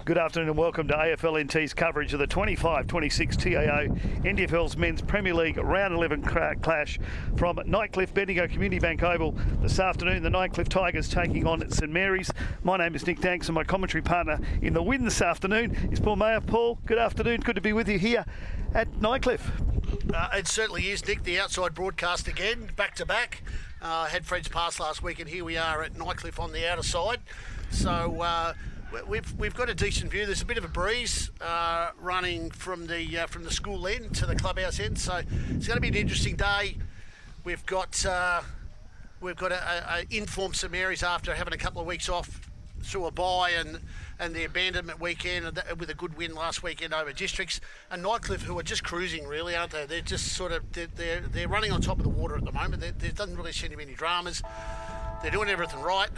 Good afternoon and welcome to AFLNT's coverage of the 25-26 TIO NTFL's Men's Premier League Round 11 clash from Nightcliff, Bendigo Community Bank Oval. This afternoon, the Nightcliff Tigers taking on St Mary's. My name is Nick Danks and my commentary partner in the win this afternoon is Paul Mayer. Paul, good afternoon. Good to be with you here at Nightcliff. It certainly is, Nick. The outside broadcast again, back to back. Had Fred's pass last week, and here we are at Nightcliff on the outer side. So we've got a decent view. There's a bit of a breeze running from the school end to the clubhouse end. So it's going to be an interesting day. We've got a informed St Mary's after having a couple of weeks off through a bye and the abandonment weekend with a good win last weekend over Districts, and Nightcliff, who are just cruising really, aren't they? They're just sort of they're running on top of the water at the moment. There doesn't really seem to be any dramas. They're doing everything right.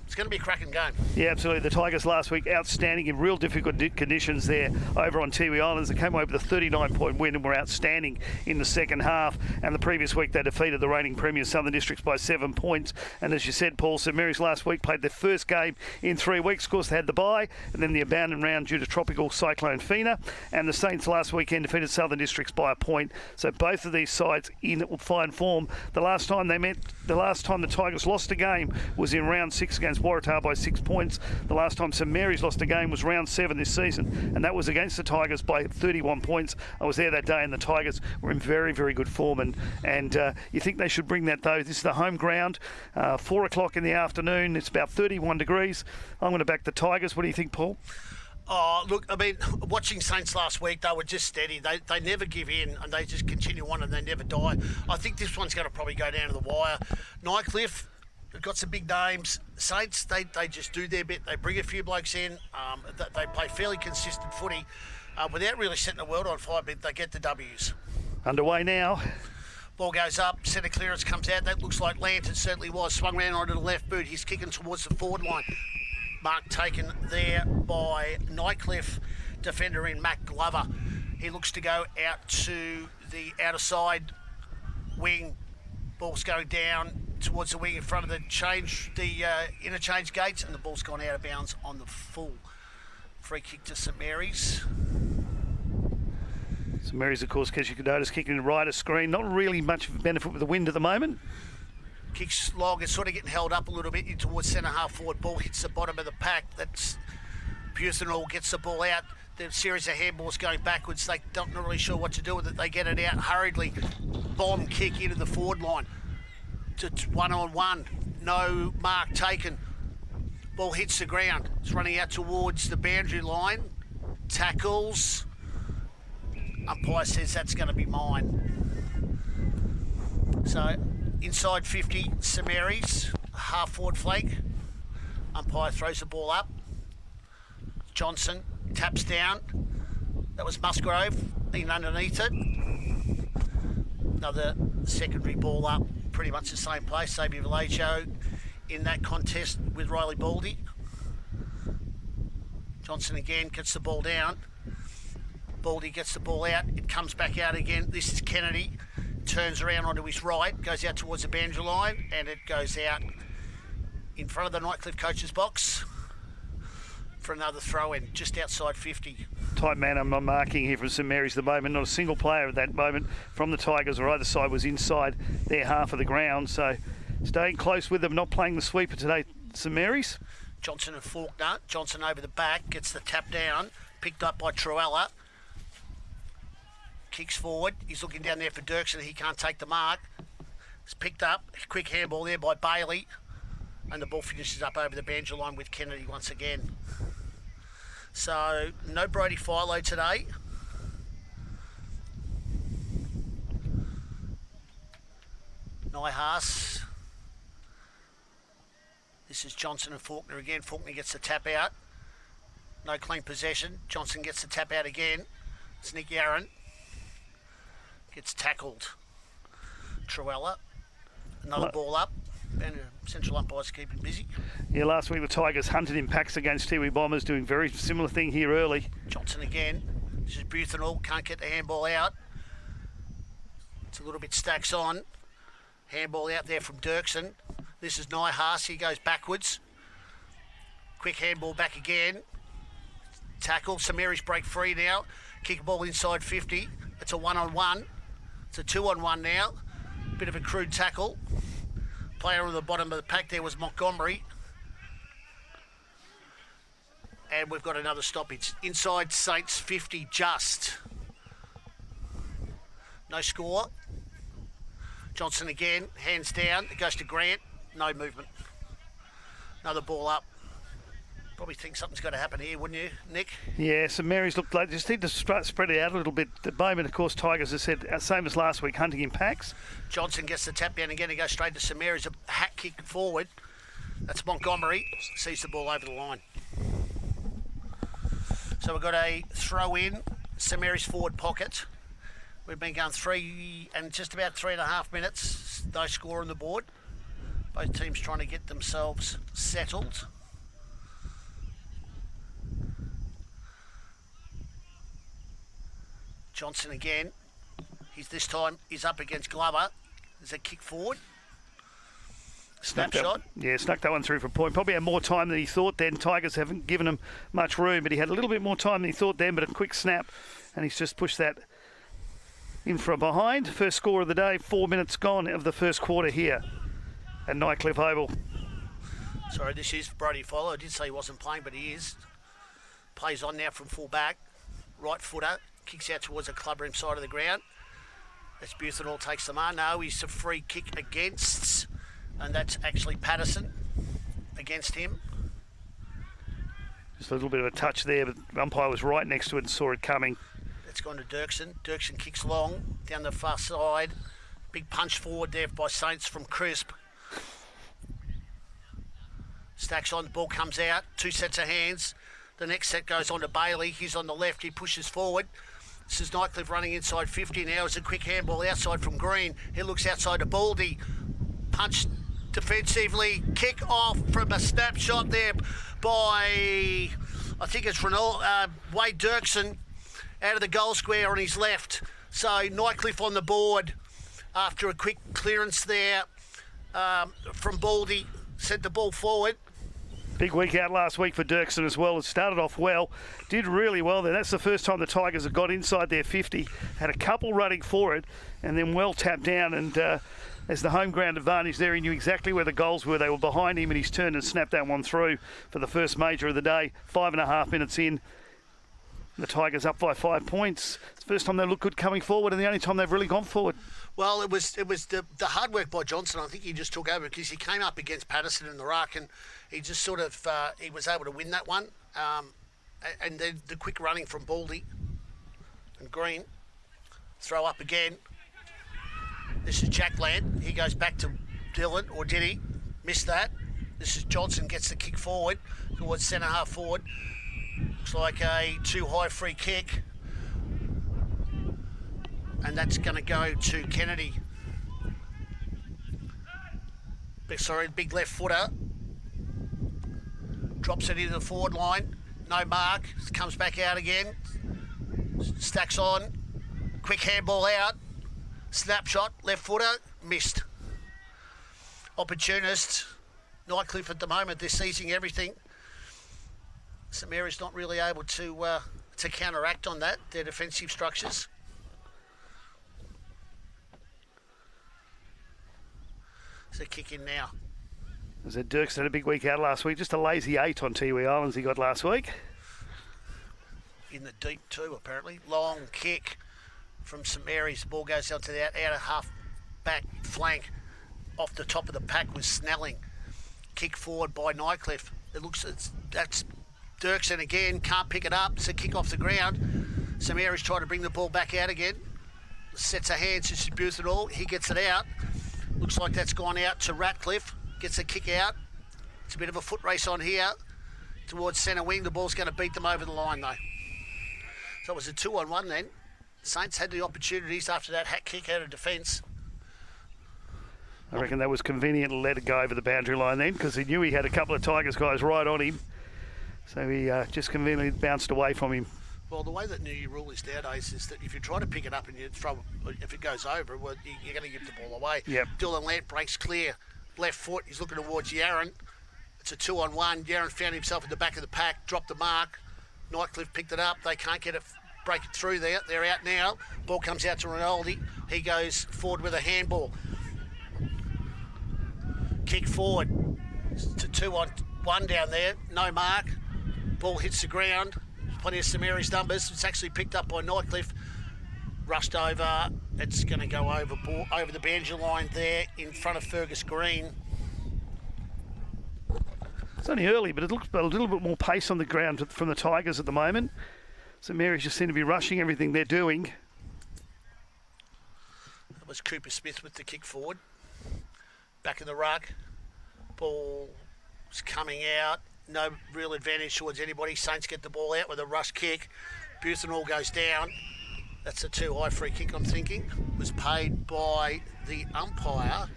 It's going to be a cracking game. Yeah, absolutely. The Tigers last week outstanding in real difficult conditions there over on Tiwi Islands. They came away with a 39-point win and were outstanding in the second half. And the previous week they defeated the reigning premiers Southern Districts by 7 points. And as you said, Paul, St Mary's last week played their first game in 3 weeks. Of course, they had the bye and then the abandoned round due to tropical cyclone Fina. And the Saints last weekend defeated Southern Districts by a point. So both of these sides in fine form. The last time the Tigers lost a game was in round 6 against Waratah by 6 points. The last time St Mary's lost a game was round 7 this season, and that was against the Tigers by 31 points. I was there that day, and the Tigers were in very, very good form, and you think they should bring that, though. This is the home ground, 4 o'clock in the afternoon. It's about 31 degrees. I'm going to back the Tigers. What do you think, Paul? Oh, look, I mean, watching Saints last week, they were just steady. They never give in, and they just continue on, and they never die. I think this one's going to probably go down to the wire. Nightcliff, they've got some big names. Saints, they just do their bit. They bring a few blokes in. They play fairly consistent footy without really setting the world on fire, but they get the W's. Underway now. Ball goes up, centre clearance comes out. That looks like Lantern certainly was. Swung round onto the left boot. He's kicking towards the forward line. Mark taken there by Nightcliff defender in Matt Glover. He looks to go out to the outer side wing. Ball's going down towards the wing in front of the interchange gates, and the ball's gone out of bounds on the full. Free kick to St Mary's. St Mary's, of course, as you can notice, kicking right of screen. Not really much of a benefit with the wind at the moment. Kicks long, it's sort of getting held up a little bit in towards centre half forward. Ball hits the bottom of the pack. That's Buthenall gets the ball out. The series of handballs going backwards. They don't not really sure what to do with it. They get it out hurriedly. Bomb kick into the forward line. To 1-on-1. No mark taken. Ball hits the ground. It's running out towards the boundary line. Tackles. Umpire says that's going to be mine. So inside 50, St Mary's, half forward flank. Umpire throws the ball up. Johnson taps down. That was Musgrove in underneath it. Another secondary ball up, pretty much the same place. Xavier Vallejo in that contest with Riley Baldy. Johnson again gets the ball down. Baldy gets the ball out. It comes back out again. This is Kennedy. Turns around onto his right, goes out towards the boundary line, and it goes out in front of the Nightcliff coach's box for another throw-in, just outside 50. Tight man I'm marking here from St Mary's at the moment. Not a single player at that moment from the Tigers or either side was inside their half of the ground. So staying close with them, not playing the sweeper today, St Mary's. Johnson and Faulkner. Johnson over the back, gets the tap down, picked up by Truella. Kicks forward. He's looking down there for Dirksen. He can't take the mark. It's picked up. Quick handball there by Bailey. And the ball finishes up over the boundary line with Kennedy once again. So, no Brody Philo today. Nyhaas. This is Johnson and Faulkner again. Faulkner gets the tap out. No clean possession. Johnson gets the tap out again. It's Nick Yarron. Gets tackled. Truella. Another ball up. And central umpires keeping busy. Yeah, last week the Tigers hunted in packs against Tiwi Bombers, doing very similar thing here early. Johnson again. This is Buthenall. Can't get the handball out. It's a little bit stacks on. Handball out there from Dirksen. This is Nyhaas. He goes backwards. Quick handball back again. tackle. St Mary's break free now. Kick a ball inside 50. It's a 1-on-1. It's a 2-on-1 now. Bit of a crude tackle. Player on the bottom of the pack there was Montgomery. And we've got another stoppage. Inside Saints 50 just. No score. Johnson again, hands down. It goes to Grant. No movement. Another ball up. Probably think something's got to happen here, wouldn't you, Nick? Yeah, St Mary's looked like just need to spread it out a little bit. At the moment, of course, Tigers have said, same as last week, hunting in packs. Johnson gets the tap down again. He goes straight to St Mary's. A hat kick forward. That's Montgomery. Sees the ball over the line. So we've got a throw in. St Mary's forward pocket. We've been going 3 and just about 3.5 minutes. No score on the board. Both teams trying to get themselves settled. Johnson again. This time he's up against Glover. There's a kick forward. Snapshot. Snuck that one through for a point. Probably had more time than he thought then. Tigers haven't given him much room, but he had a little bit more time than he thought then, but a quick snap, and he's just pushed that in from behind. First score of the day, 4 minutes gone of the first quarter here at Nightcliff Oval. Sorry, this is Brody Fowler. I did say he wasn't playing, but he is. Plays on now from full back. Right footer. Kicks out towards the clubroom side of the ground. That's Buthenall takes the mark. No, he's a free kick against, and that's actually Patterson against him. Just a little bit of a touch there, but the umpire was right next to it and saw it coming. It's gone to Dirksen. Dirksen kicks long down the far side. Big punch forward there by Saints from Crisp. Stacks on, the ball comes out. 2 sets of hands. The next set goes on to Bailey. He's on the left. He pushes forward. This is Nightcliff running inside 50 now. It's a quick handball outside from Green. He looks outside to Baldy. Punch defensively. Kick off from a snapshot there by, I think it's Wade Dirksen out of the goal square on his left. So Nightcliff on the board after a quick clearance there from Baldy. Sent the ball forward. Big week out last week for Dirksen as well. It started off well, did really well there. That's the first time the Tigers have got inside their 50. Had a couple running for it and then well tapped down, and as the home ground advantage there, he knew exactly where the goals were. They were behind him and he's turned and snapped that one through for the first major of the day. 5.5 minutes in. The Tigers up by 5 points. It's the first time they look good coming forward and the only time they've really gone forward. Well, it was the hard work by Johnson. I think he just took over because he came up against Patterson in the ruck and he just sort of he was able to win that one. And then the quick running from Baldy and Green. Throw up again. This is Jackland. He goes back to Dylan, or did he? Missed that. This is Johnson, gets the kick forward towards centre half forward. Looks like a too high free kick. And that's going to go to Kennedy. Big left footer. Drops it into the forward line. No mark. Comes back out again. Stacks on. Quick handball out. Snapshot. Left footer. Missed. Opportunist. Nightcliff at the moment. They're seizing everything. St Mary's not really able to counteract on that. Their defensive structures. So kick in now. As I said, Dirksen had a big week out last week. Just a lazy 8 on Tiwi Islands he got last week. In the deep too, apparently. Long kick from St Mary's. The ball goes out to the outer half back flank. Off the top of the pack was Snelling. Kick forward by Nightcliff. That's Dirksen again. Can't pick it up. It's a kick off the ground. St Mary's trying to bring the ball back out again. Sets a hand. Distributes it all. He gets it out. Looks like that's gone out to Ratcliffe. Gets a kick out. It's a bit of a foot race on here towards centre wing. The ball's going to beat them over the line though. So it was a 2-on-1 then. Saints had the opportunities after that hat kick out of defence. I reckon that was convenient to let it go over the boundary line then, because he knew he had a couple of Tigers guys right on him. So he just conveniently bounced away from him. Well, the way that new rule is nowadays is that if you try to pick it up and you throw, if it goes over, well, you're going to give the ball away. Yep. Dylan Lant breaks clear. Left foot, he's looking towards Yaron. It's a 2-on-1. Yaron found himself in the back of the pack, dropped the mark. Nightcliff picked it up. They can't get it, break it through there. They're out now. Ball comes out to Rinaldi. He goes forward with a handball. Kick forward to 2-on-1 down there. No mark. Ball hits the ground. Plenty of St Mary's numbers. It's actually picked up by Nightcliff. Rushed over. It's going to go over the boundary line there in front of Fergus Green. It's only early, but it looks a little bit more pace on the ground from the Tigers at the moment. St Mary's just seem to be rushing everything they're doing. That was Cooper Smith with the kick forward. Back in the ruck. Ball's coming out. No real advantage towards anybody. Saints get the ball out with a rush kick. Buthenall goes down. That's a too high free kick, I'm thinking. Was paid by the umpire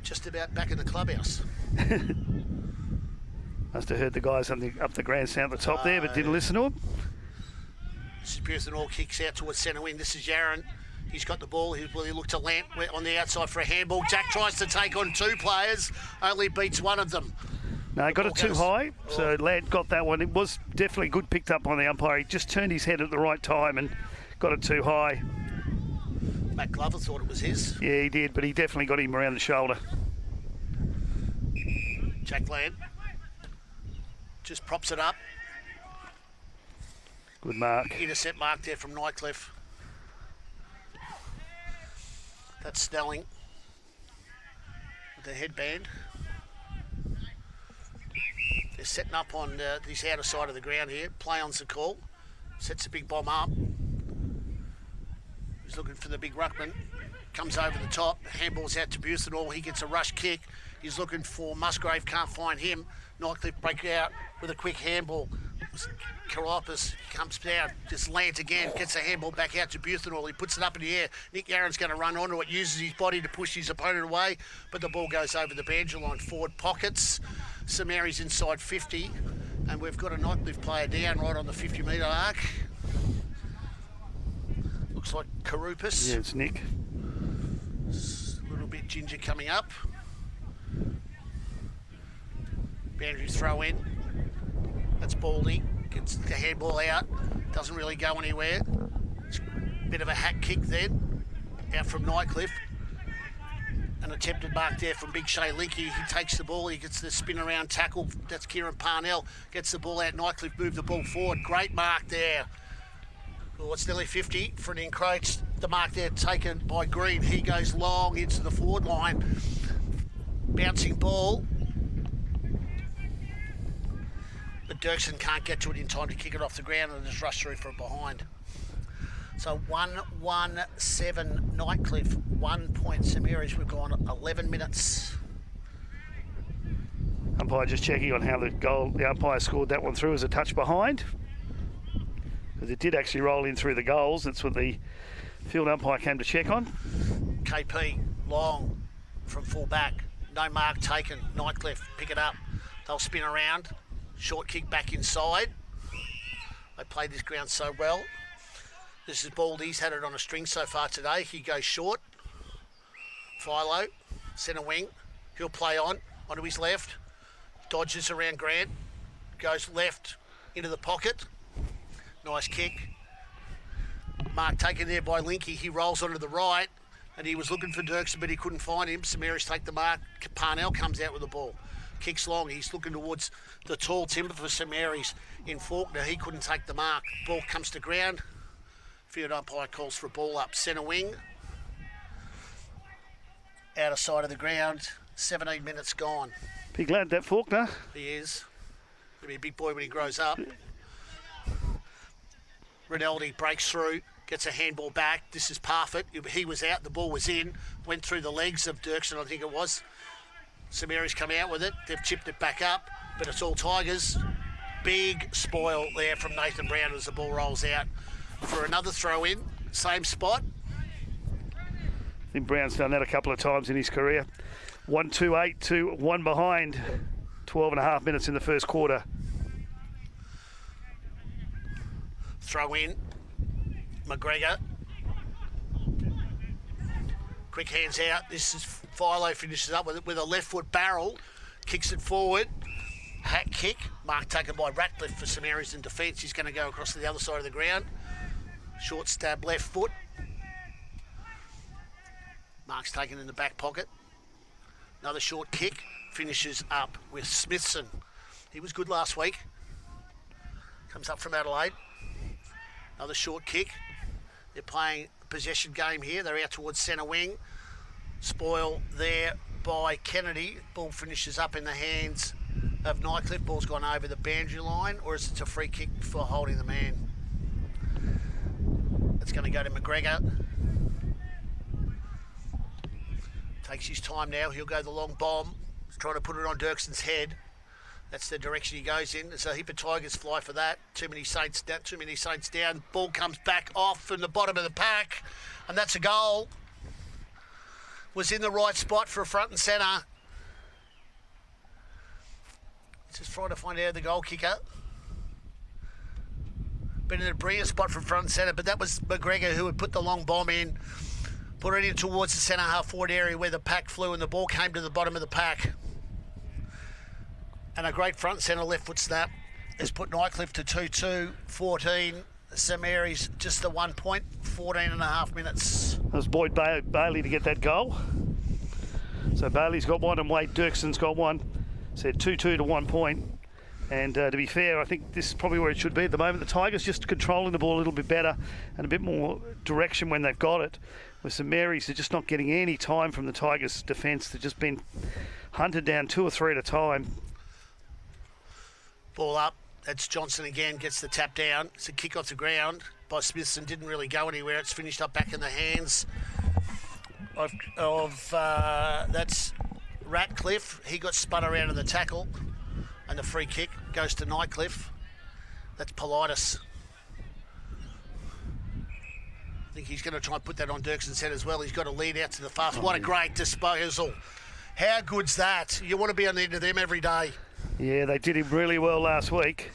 just about back in the clubhouse. Must have heard the guys up the grandstand at the top there, but didn't listen to him. This is Buthenall, kicks out towards centre wing. This is Yaron. He's got the ball. He looked to Lant on the outside for a handball. Jack tries to take on two players, only beats one of them. No, he got it too high, so Lant got that one. It was definitely good picked up on the umpire. He just turned his head at the right time and got it too high. Matt Glover thought it was his. Yeah, he did, but he definitely got him around the shoulder. Jack Lant just props it up. Good mark. Intercept mark there from Nightcliff. That's Snelling with the headband. They're setting up on this outer side of the ground here. Play on's the call. Sets a big bomb up. He's looking for the big ruckman. Comes over the top. Handball's out to Buthenall. He gets a rush kick. He's looking for Musgrave. Can't find him. Nightcliff break out with a quick handball. Karapis comes down. Just Lant again. Gets a handball back out to Buthenall. He puts it up in the air. Nick Yaron's going to run onto it. Uses his body to push his opponent away. But the ball goes over the boundary line. Forward pockets. St Mary's inside 50. And we've got a Nightcliff player down right on the 50-metre arc. Looks like Karupis. Yeah, it's Nick. A little bit ginger coming up. Boundary throw in. That's Baldy. Gets the handball out. Doesn't really go anywhere. It's a bit of a hack kick then. Out from Nightcliff. An attempted mark there from Big Shay Linky. He takes the ball. He gets the spin around tackle. That's Kieran Parnell. Gets the ball out. Nightcliff move the ball forward. Great mark there. Well, it's nearly 50 for an encroach. The mark there taken by Green. He goes long into the forward line. Bouncing ball. But Dirksen can't get to it in time to kick it off the ground and just rush through from behind. So 1-1-7 Nightcliff, 1 point St Mary's. We've gone 11 minutes. Umpire just checking on how the umpire scored that one through as a touch behind. Because it did actually roll in through the goals. That's what the field umpire came to check on. KP, long from full back. No mark taken. Nightcliff, pick it up. They'll spin around. Short kick back inside. They played this ground so well. This is Baldy. He's had it on a string so far today. He goes short. Philo, centre wing. He'll play onto his left. Dodges around Grant. Goes left into the pocket. Nice kick. Mark taken there by Linky. He rolls onto the right. And he was looking for Dirksen, but he couldn't find him. St Mary's take the mark. Parnell comes out with the ball. Kicks long. He's looking towards the tall timber for St Mary's in Faulkner. He couldn't take the mark. Ball comes to ground. Field umpire calls for a ball up. Centre wing. Outer side of the ground. 17 minutes gone. Big lad, that Faulkner. He is. He'll be a big boy when he grows up. Rinaldi breaks through. Gets a handball back. This is Parfitt. He was out. The ball was in. Went through the legs of Dirksen, I think it was. St Mary's come out with it. They've chipped it back up, but it's all Tigers. Big spoil there from Nathan Brown as the ball rolls out for another throw in. Same spot. I think Brown's done that a couple of times in his career. 1-2-8 to 1 behind. 12 and a half minutes in the first quarter. Throw in. McGregor. Quick hands out. This is Philo finishes up with it with a left foot barrel. Kicks it forward. Hat kick. Mark taken by Ratcliffe for some areas in defence. He's going to go across to the other side of the ground. Short stab left foot. Mark's taken in the back pocket. Another short kick. Finishes up with Smithson. He was good last week. Comes up from Adelaide. Another short kick. They're playing a possession game here. They're out towards centre wing. Spoil there by Kennedy. Ball finishes up in the hands of Nightcliff. Ball's gone over the boundary line, or is it a free kick for holding the man? It's going to go to McGregor. Takes his time now. He'll go the long bomb. He's trying to put it on Dirkson's head. That's the direction he goes in. There's a heap of Tigers fly for that. Too many Saints down. Ball comes back off from the bottom of the pack, and that's a goal. Was in the right spot for a front and centre. Just trying to find out the goal kicker. Been in a brilliant spot from front and centre, but that was McGregor who had put the long bomb in. Put it in towards the centre half forward area where the pack flew and the ball came to the bottom of the pack. And a great front centre left foot snap has put Nightcliff to 2-2, 14. St Mary's just the 1 point, 14 and a half minutes. That was Boyd Bailey to get that goal. So Bailey's got one and Wade Dirkson's got one. So 2-2 to 1 point. And to be fair, I think this is probably where it should be at the moment. The Tigers just controlling the ball a little bit better and a bit more direction when they've got it. With St Mary's, they're just not getting any time from the Tigers' defence. They've just been hunted down 2 or 3 at a time. Ball up. That's Johnson again, gets the tap down. It's a kick off the ground by Smithson. Didn't really go anywhere. It's finished up back in the hands of that's Ratcliffe. He got spun around in the tackle, and the free kick goes to Nightcliff. That's Politis. I think he's going to try and put that on Dirkson's head as well. He's got a lead out to the far. What a great disposal. How good's that? You want to be on the end of them every day. Yeah, they did him really well last week.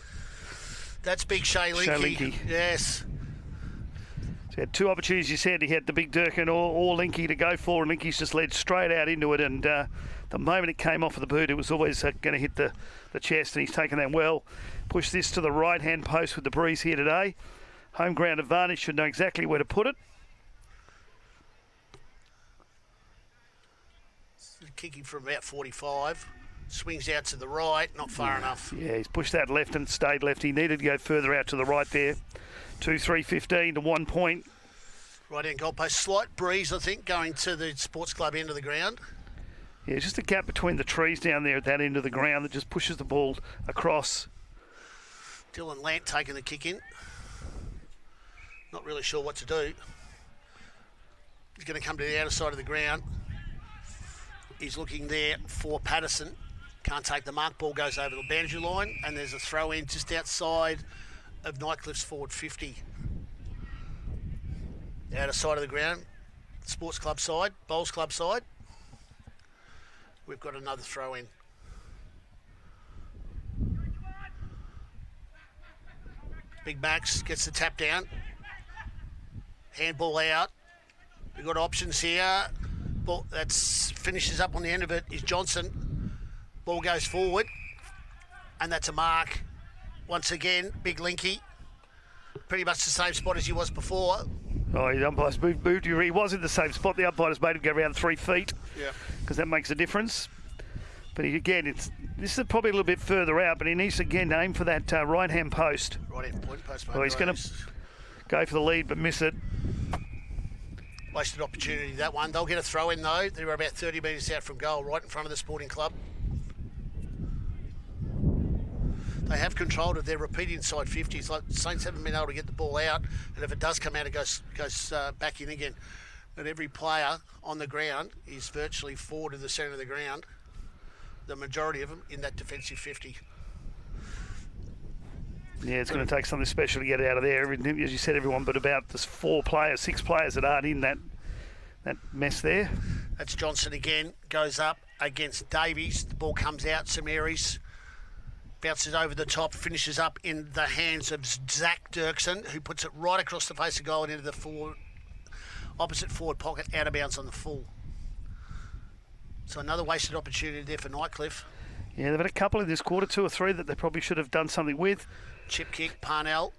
That's big Shay Linky. Yes. So he had 2 opportunities, you said. He had the big Durkin or Linky to go for, and Linky's just led straight out into it. And the moment it came off of the boot, it was always going to hit the chest, and he's taken that well. Push this to the right-hand post with the breeze here today. Home ground advantage, should know exactly where to put it. Kicking from about 45. Swings out to the right, not far enough. Yeah, he's pushed that left and stayed left. He needed to go further out to the right there. 2-3-15 to 1 point. Right-hand goalpost. Slight breeze, I think, going to the sports club end of the ground. Yeah, just a gap between the trees down there at that end of the ground that just pushes the ball across. Dylan Lant taking the kick in. Not really sure what to do. He's going to come to the outer side of the ground. He's looking there for Patterson. Can't take the mark. Ball goes over the boundary line, and there's a throw in just outside of Nightcliff's forward 50. The outer side of the ground, sports club side, bowls club side. We've got another throw in. Big Max gets the tap down. Handball out. We've got options here. Ball that's finishes up on the end of it is Johnson. Ball goes forward, and that's a mark. Once again, Big Linky. Pretty much the same spot as he was before. Oh, the umpire's moved. He was in the same spot. The umpire's made him go around 3 feet. Yeah. Because that makes a difference. But this is probably a little bit further out, but he needs to again aim for that right-hand post. Right-hand post. Well, he's going to go for the lead, but miss it. Wasted opportunity, that one. They'll get a throw in, though. They were about 30 metres out from goal, right in front of the Sporting Club. They have control of their repeat inside 50s. Like Saints haven't been able to get the ball out, and if it does come out, it goes back in again. But every player on the ground is virtually forward to the centre of the ground. The majority of them in that defensive 50. Yeah, it's going to take something special to get out of there. As you said, everyone, but about 6 players that aren't in that mess there. That's Johnson again. Goes up against Davies. The ball comes out. St Mary's bounces over the top, finishes up in the hands of Zach Dirkson, who puts it right across the face of goal and into the opposite forward pocket, out of bounds on the full. So another wasted opportunity there for Nightcliff. Yeah, they've had a couple in this quarter, 2 or 3, that they probably should have done something with. Chip kick, Parnell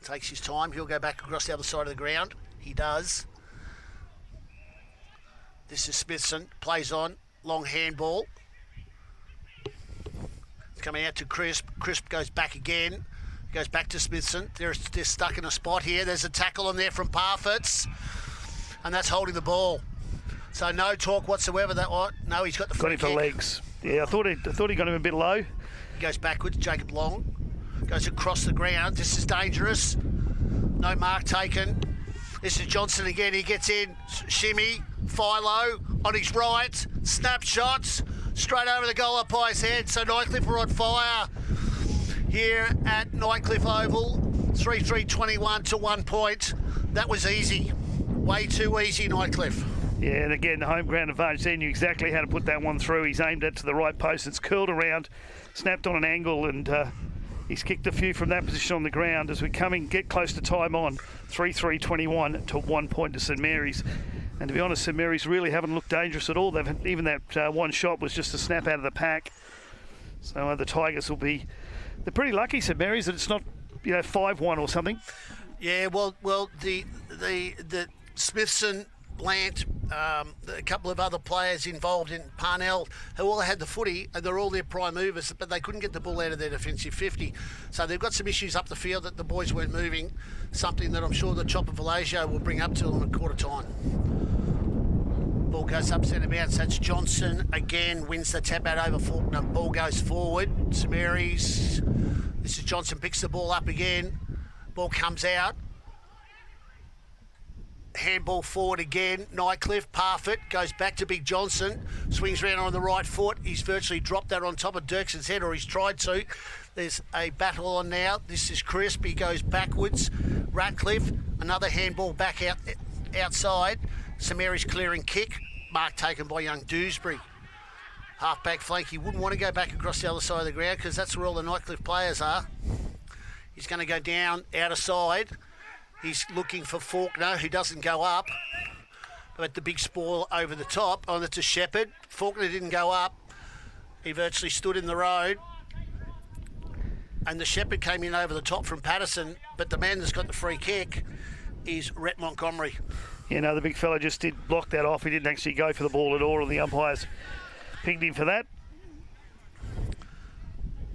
takes his time. He'll go back across the other side of the ground. He does. This is Smithson, plays on, long handball. It's coming out to Crisp. Crisp goes back again. Goes back to Smithson. They're stuck in a spot here. There's a tackle on there from Parfitts. And that's holding the ball. So no talk whatsoever. That one. No, he's got the free kick. Got him for legs. Yeah, I thought he got him a bit low. He goes backwards. Jacob Long goes across the ground. This is dangerous. No mark taken. This is Johnson again. He gets in. Shimmy. Philo on his right. Snapshots. Straight over the goal umpire's head. So Nightcliff are on fire here at Nightcliff Oval. 3-3-21 to 1 point. That was easy. Way too easy, Nightcliff. Yeah, and again, the home ground advantage there, knew exactly how to put that one through. He's aimed it to the right post. It's curled around, snapped on an angle, and he's kicked a few from that position on the ground as we get close to time on. 3-3-21 to 1 point to St Mary's. And to be honest, St Mary's really haven't looked dangerous at all. Even that one shot was just a snap out of the pack. So the Tigers they're pretty lucky, St Mary's, that it's not 5-1 or something. Yeah, well, the Smithson, Lant, a couple of other players involved in Parnell who all had the footy, and they're all their prime movers, but they couldn't get the ball out of their defensive 50. So they've got some issues up the field that the boys weren't moving, something that I'm sure the Chopper Vallejo will bring up to them at quarter time. Ball goes up centre bounce. That's Johnson again, wins the tap out over Faulkner. Ball goes forward. St Mary's. This is Johnson, picks the ball up again. Ball comes out. Handball forward again. Nightcliff, Parfitt goes back to Big Johnson. Swings round on the right foot. He's virtually dropped that on top of Dirkson's head, or he's tried to. There's a battle on now. This is Crisp. He goes backwards. Ratcliffe, another handball back outside. St Mary's clearing kick. Mark taken by young Dewsbury. Half-back flank. He wouldn't want to go back across the other side of the ground because that's where all the Nightcliff players are. He's going to go down, out of side. He's looking for Faulkner, who doesn't go up. But the big spoil over the top. Oh, that's a Shepherd. Faulkner didn't go up. He virtually stood in the road. And the Shepherd came in over the top from Patterson. But the man that's got the free kick is Rhett Montgomery. The big fella just did block that off. He didn't actually go for the ball at all, and the umpires pinged him for that.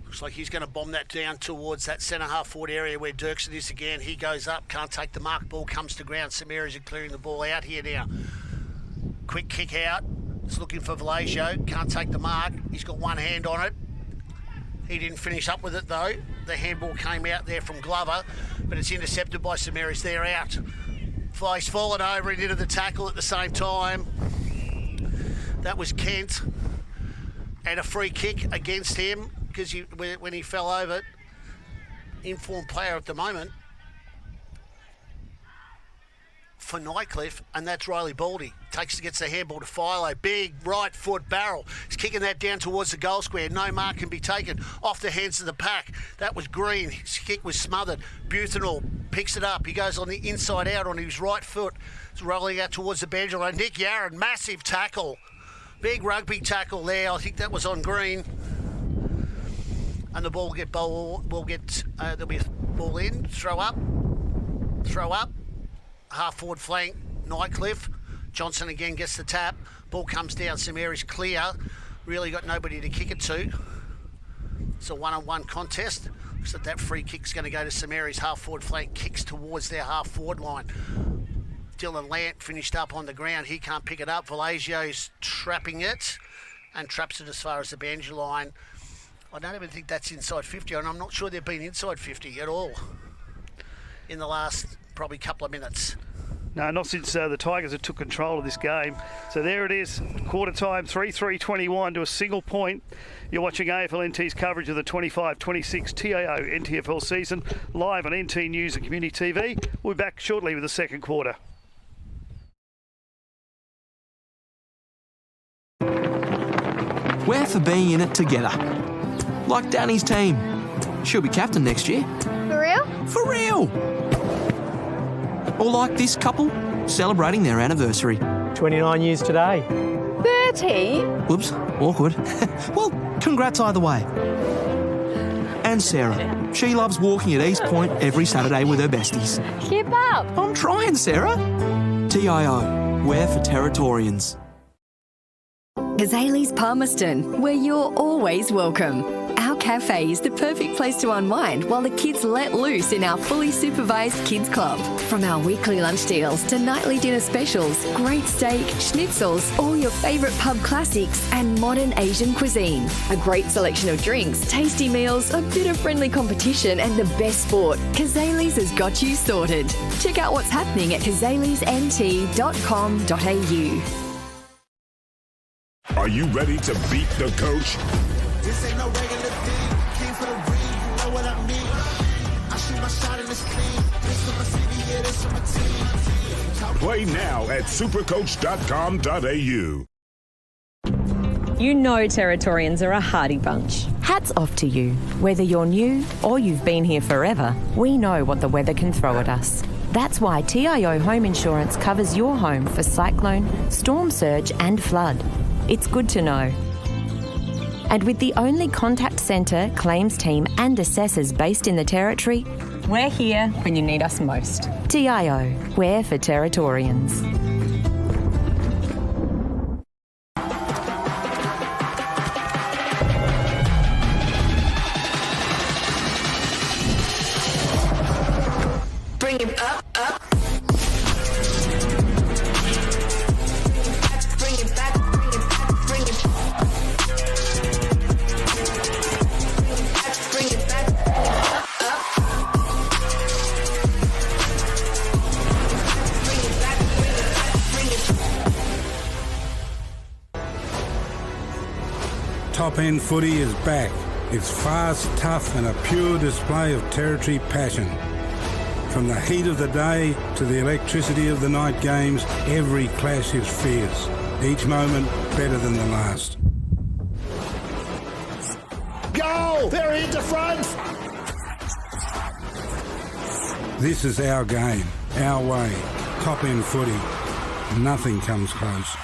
Looks like he's going to bomb that down towards that centre-half forward area where Dirksen is again. He goes up, can't take the mark. Ball comes to ground. St Mary's are clearing the ball out here now. Quick kick out. It's looking for Vallejo. Can't take the mark. He's got one hand on it. He didn't finish up with it, though. The handball came out there from Glover, but it's intercepted by St Mary's. They're out. He's fallen over and into the tackle at the same time. That was Kent. And a free kick against him. Because when he fell over, informed player at the moment for Nightcliff, and that's Riley Baldy. Gets the handball to Philo. Big right foot barrel. He's kicking that down towards the goal square. No mark can be taken off the hands of the pack. That was Green. His kick was smothered. Buthenall picks it up. He goes on the inside out on his right foot. It's rolling out towards the Bendigo. Nick Yarran, massive tackle. Big rugby tackle there. I think that was on Green. And the ball will get there'll be a ball in, throw up, half forward flank, Nightcliff. Johnson again gets the tap. Ball comes down. St Mary's clear. Really got nobody to kick it to. It's a one-on-one contest. Looks like that free kick's going to go to St Mary's half forward flank. Kicks towards their half forward line. Dylan Lant finished up on the ground. He can't pick it up. Vallejo's trapping it and traps it as far as the boundary line. I don't even think that's inside 50, and I'm not sure they've been inside 50 at all in the last probably couple of minutes. No, not since the Tigers have took control of this game. So there it is, quarter time, 3-3-21 to a single point. You're watching AFLNT's coverage of the 25-26 TIO NTFL season, live on NT News and Community TV. We'll be back shortly with the second quarter. We're for being in it together. Like Danny's team. She'll be captain next year. For real? For real! Or like this couple, celebrating their anniversary. 29 years today. Bertie? Whoops, awkward. Well, congrats either way. And Sarah. She loves walking at East Point every Saturday with her besties. Keep up. I'm trying, Sarah. TIO, we're for Territorians. Azalea's Palmerston, where you're always welcome. Our cafe is the perfect place to unwind while the kids let loose in our fully supervised kids club. From our weekly lunch deals to nightly dinner specials, great steak, schnitzels, all your favourite pub classics and modern Asian cuisine. A great selection of drinks, tasty meals, a bit of friendly competition and the best sport. Kazali's has got you sorted. Check out what's happening at kazalisnt.com.au. Are you ready to beat the coach? This ain't no regular thing. King for the ring, you know what I mean. I shoot my shot in this clean. This for my city, yeah, this for my team. Play now at supercoach.com.au. You know Territorians are a hardy bunch. Hats off to you. Whether you're new or you've been here forever, we know what the weather can throw at us. That's why TIO Home Insurance covers your home for cyclone, storm surge and flood. It's good to know. And with the only contact centre, claims team and assessors based in the Territory, we're here when you need us most. TIO, we're for Territorians. Bring him up, up. Bring him back, bring him back, bring him back, bring him back, up, up. Bring him back, bring him back, bring him. Top End Footy is back. It's fast, tough and a pure display of Territory passion. From the heat of the day to the electricity of the night games, every clash is fierce. Each moment better than the last. Go! They're into front! This is our game, our way. Top End Footy. Nothing comes close.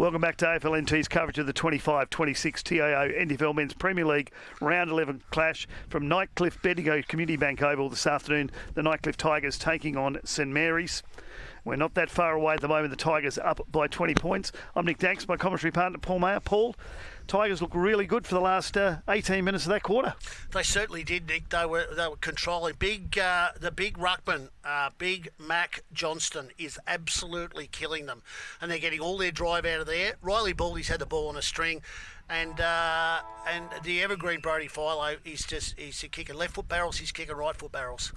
Welcome back to AFLNT's coverage of the 25-26 TIO NTFL Men's Premier League Round 11 clash from Nightcliff Bendigo Community Bank Oval this afternoon. The Nightcliff Tigers taking on St Mary's. We're not that far away at the moment. The Tigers up by 20 points. I'm Nick Danks, my commentary partner Paul Mayer. Paul, Tigers look really good for the last 18 minutes of that quarter. They certainly did, Nick. They were controlling. The big ruckman, Big Mac Johnston, is absolutely killing them, and they're getting all their drive out of there. Riley Baldy's had the ball on a string, and the evergreen Brody Philo he's kicking left foot barrels. He's kicking right foot barrels.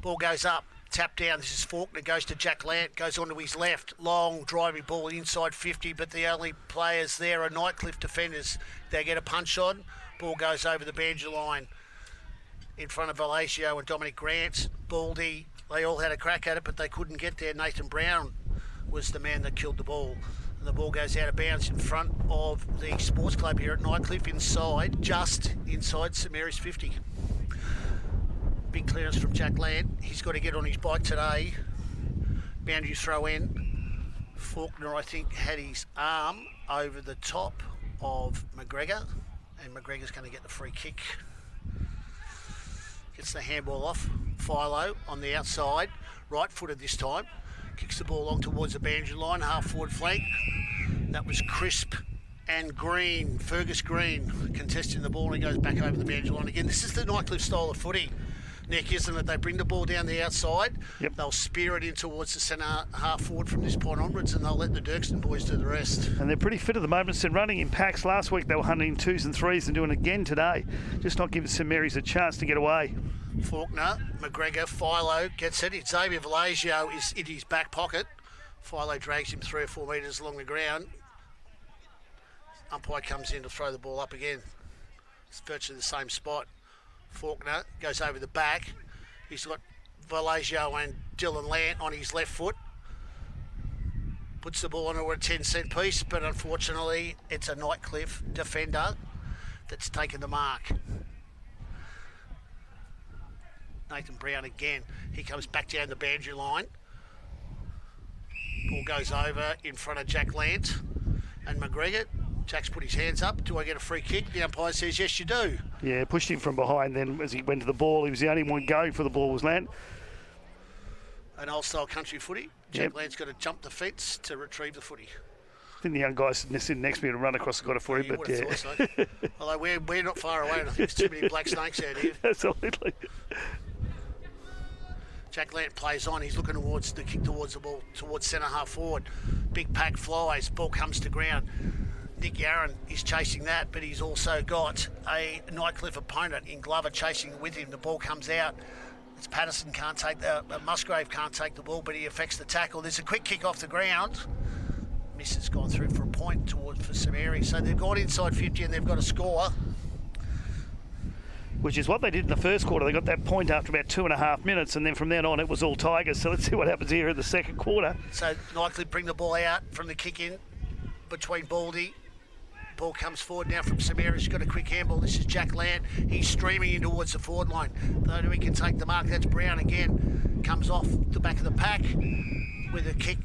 Ball goes up. Tap down, this is Faulkner, goes to Jack Lant, goes onto his left, long driving ball inside 50, but the only players there are Nightcliff defenders. They get a punch on, ball goes over the boundary line in front of Velasio and Dominic Grant. Baldy, they all had a crack at it, but they couldn't get there. Nathan Brown was the man that killed the ball. And the ball goes out of bounds in front of the sports club here at Nightcliff, just inside St Mary's 50. Big clearance from Jack Lant. He's got to get on his bike today. Boundary throw in. Faulkner, I think, had his arm over the top of McGregor, and McGregor's going to get the free kick. Gets the handball off. Philo on the outside, right-footed this time. Kicks the ball along towards the boundary line, half-forward flank. That was crisp and Green, Fergus Green, contesting the ball, and he goes back over the boundary line again. This is the Nightcliff style of footy, Nick, isn't it? They bring the ball down the outside. Yep. They'll spear it in towards the centre half forward from this point onwards, and they'll let the Dirkston boys do the rest. And they're pretty fit at the moment. St running in packs. Last week they were hunting 2s and 3s and doing it again today. Just not giving St Mary's a chance to get away. Faulkner, McGregor, Philo gets it. Xavier Velasio is in his back pocket. Philo drags him 3 or 4 metres along the ground. Umpire comes in to throw the ball up again. It's virtually the same spot. Faulkner goes over the back. He's got Velasio and Dylan Lant on his left foot. Puts the ball onto a 10-cent piece, but unfortunately it's a Nightcliff defender that's taken the mark. Nathan Brown again. He comes back down the boundary line. Ball goes over in front of Jack Lant and McGregor. Jack's put his hands up. Do I get a free kick? The umpire says, yes, you do. Yeah, pushed him from behind. Then as he went to the ball, he was the only one going for the ball, was Lant. An old-style country footy. Jack Lant's got to jump the fence to retrieve the footy. I think the young guy sitting next to me to run across the got a footy, but yeah. So. Although we're not far away, and I think there's too many black snakes out here. Absolutely. Jack Lant plays on. He's looking towards the kick towards the ball, towards centre half forward. Big pack flies. Ball comes to ground. Nick Yarron is chasing that, but he's also got a Nightcliff opponent in Glover chasing with him. The ball comes out. It's Patterson can't take Musgrave can't take the ball, but he affects the tackle. There's a quick kick off the ground. Miss has gone through for a point for St Mary's. So they've gone inside 50 and they've got a score. Which is what they did in the first quarter. They got that point after about 2.5 minutes, and then from then on it was all Tigers. So let's see what happens here in the second quarter. So Nightcliff bring the ball out from the kick in between Baldy. Ball comes forward now from St Mary's. He's got a quick handball. This is Jack Lant. He's streaming in towards the forward line. Though he can take the mark. That's Brown again. Comes off the back of the pack with a kick.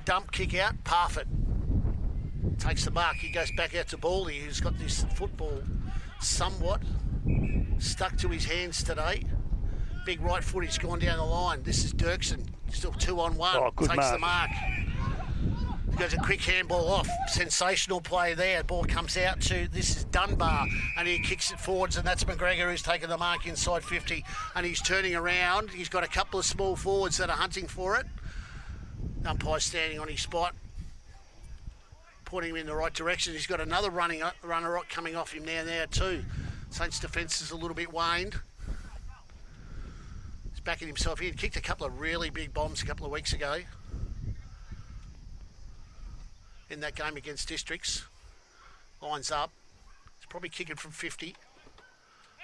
Dump, kick out. Parfitt takes the mark. He goes back out to Baldy, who's got this football somewhat stuck to his hands today. Big right foot. He's gone down the line. This is Dirksen. Still 2-on-1. Oh, good takes mark. the mark. Goes a quick handball off. Sensational play there. Ball comes out to, this is Dunbar, and he kicks it forwards, and that's McGregor who's taken the mark inside 50, and he's turning around. He's got a couple of small forwards that are hunting for it. Umpire standing on his spot, pointing him in the right direction. He's got another runner coming off him now too. Saints' defence is a little bit waned. He's backing himself in. Kicked a couple of really big bombs a couple of weeks ago in that game against Districts. Lines up. He's probably kicking from 50.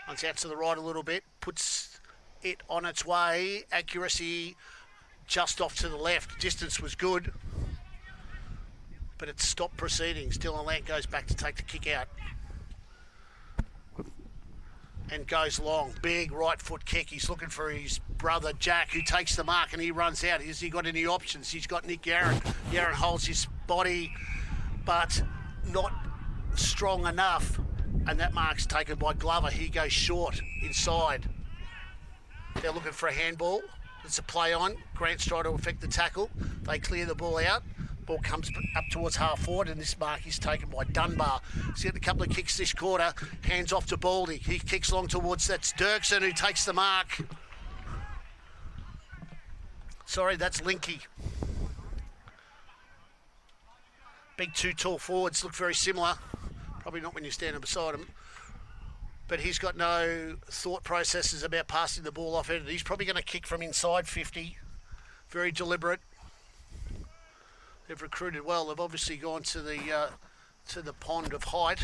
Runs out to the right a little bit. Puts it on its way. Accuracy just off to the left. Distance was good, but it stopped proceedings. Dylan Lant goes back to take the kick out and goes long. Big right foot kick. He's looking for his brother Jack, who takes the mark, and he runs out. Has he got any options? He's got Nick Yarron. Yarron holds his body but not strong enough. And that mark's taken by Glover. He goes short inside. They're looking for a handball. It's a play on. Grant's trying to affect the tackle. They clear the ball out. Ball comes up towards half forward, and this mark is taken by Dunbar. He's getting a couple of kicks this quarter. Hands off to Baldy. He kicks long towards, that's Dirksen who takes the mark. Sorry, that's Linky. Big two tall forwards look very similar. Probably not when you're standing beside him. But he's got no thought processes about passing the ball off. He's probably going to kick from inside 50. Very deliberate. They've recruited well. They've obviously gone to the pond of height.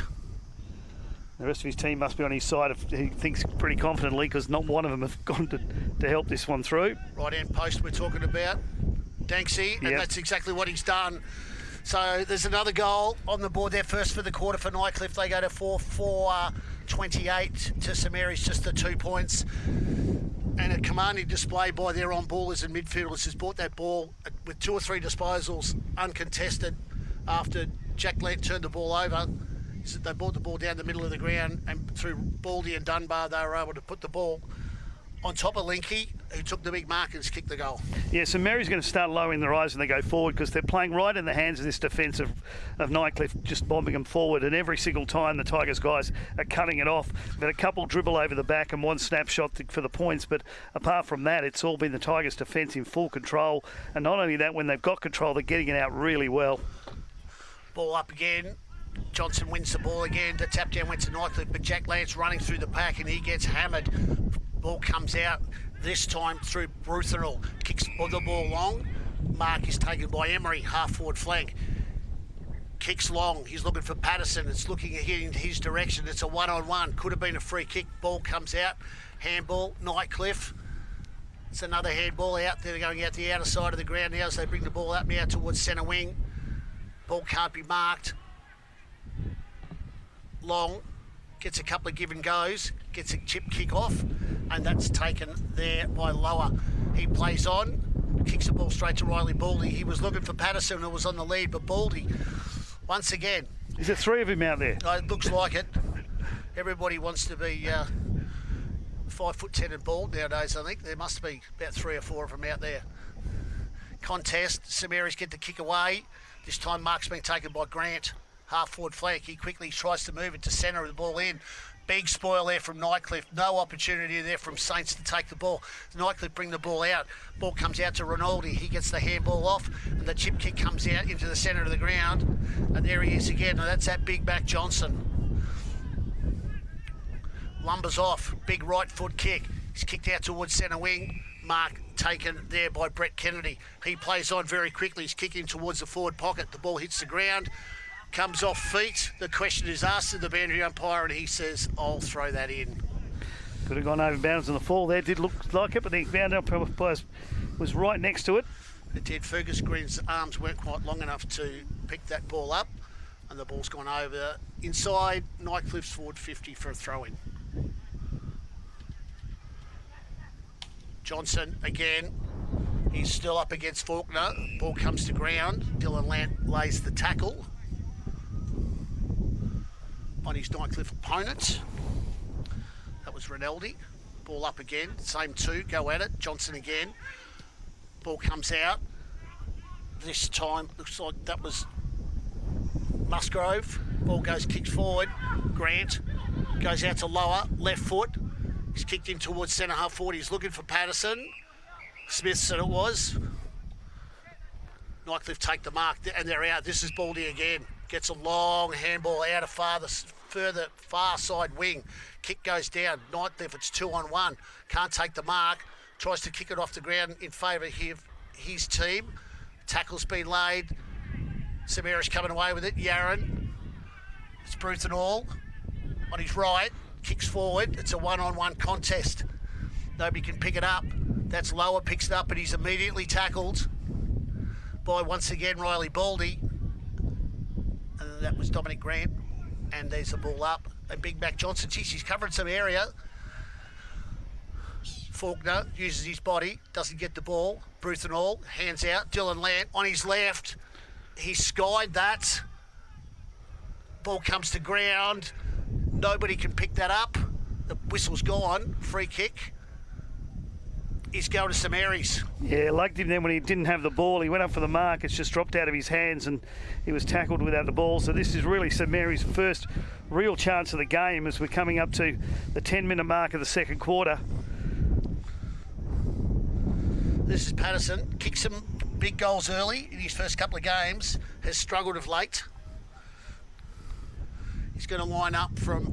The rest of his team must be on his side. He thinks pretty confidently because not one of them have gone to help this one through. Right hand post we're talking about. Danksy, and that's exactly what he's done. So there's another goal on the board there. First for the quarter for Nightcliff. They go to 4-4-28 to St Mary's, just the 2 points. And a commanding display by their on-ballers and midfielders has brought that ball with 2 or 3 disposals uncontested after Jack Lant turned the ball over. They brought the ball down the middle of the ground, and through Baldy and Dunbar they were able to put the ball on top of Linky, who took the big mark and has kicked the goal. Yeah, so Mary's going to start lowering the rise when they go forward because they're playing right in the hands of this defence of Nightcliff, just bombing them forward. And every single time the Tigers guys are cutting it off. They've had a couple dribble over the back and one snapshot for the points. But apart from that, it's all been the Tigers' defence in full control. And not only that, when they've got control, they're getting it out really well. Ball up again. Johnson wins the ball again. The tap down went to Nightcliff, but Jack Lance running through the pack and he gets hammered. Ball comes out, this time through Bruthenall. Kicks the ball long. Mark is taken by Emery, half forward flank. Kicks long. He's looking for Patterson. It's looking ahead in his direction. It's a one-on-one. Could have been a free kick. Ball comes out. Handball, Nightcliff. It's another handball out. They're going out the outer side of the ground now as they bring the ball up now towards centre wing. Ball can't be marked. Long. Gets a couple of give and goes, gets a chip kick off, and that's taken there by Lower. He plays on, kicks the ball straight to Riley Baldy. He was looking for Patterson, who was on the lead, but Baldy, once again. Is there 3 of him out there? It looks like it. Everybody wants to be 5'10" and bald nowadays, I think. There must be about 3 or 4 of them out there. Contest, St Mary's get the kick away. This time Mark's been taken by Grant. Half forward flank, he quickly tries to move it to centre of the ball in. Big spoil there from Nightcliff. No opportunity there from Saints to take the ball. Nightcliff bring the ball out. Ball comes out to Rinaldi. He gets the handball off and the chip kick comes out into the centre of the ground. And there he is again. Now that's that big back Johnson. Lumbers off. Big right foot kick. He's kicked out towards centre wing. Mark taken there by Brett Kennedy. He plays on very quickly. He's kicking towards the forward pocket. The ball hits the ground. Comes off feet. The question is asked of the boundary umpire and he says, I'll throw that in. Could have gone over bounds on the fall there. Did look like it, but the boundary umpire was right next to it. It did. Fergus Green's arms weren't quite long enough to pick that ball up, and the ball's gone over inside Nightcliff's forward 50 for a throw-in. Johnson again. He's still up against Faulkner. Ball comes to ground. Dylan Lant lays the tackle on his Nightcliff opponent. That was Rinaldi. Ball up again. Same 2. Go at it. Johnson again. Ball comes out. This time looks like that was Musgrove. Ball goes, kicks forward. Grant goes out to Lower. Left foot. He's kicked in towards centre half forward. He's looking for Patterson. Smith said it was. Nightcliff take the mark and they're out. This is Baldy again. Gets a long handball out of further far side wing. Kick goes down. Nightcliff, it's 2-on-1. Can't take the mark. Tries to kick it off the ground in favour of his team. Tackle's been laid. Samira's coming away with it. Yaron. It's Bruthenall on his right. Kicks forward. It's a 1-on-1 contest. Nobody can pick it up. That's Lower, picks it up, but he's immediately tackled by, once again, Riley Baldy. And that was Dominic Grant. And there's the ball up. And Big Mac Johnson, geez, he's covering some area. Faulkner uses his body, doesn't get the ball. Bruthenall, hands out. Dylan Lant on his left. He skied that. Ball comes to ground. Nobody can pick that up. The whistle's gone. Free kick. He's going to St Mary's. Yeah, lugged him then when he didn't have the ball. He went up for the mark. It's just dropped out of his hands and he was tackled without the ball. So this is really St Mary's first real chance of the game as we're coming up to the 10-minute mark of the second quarter. This is Patterson. Kicked some big goals early in his first couple of games. Has struggled of late. He's going to line up from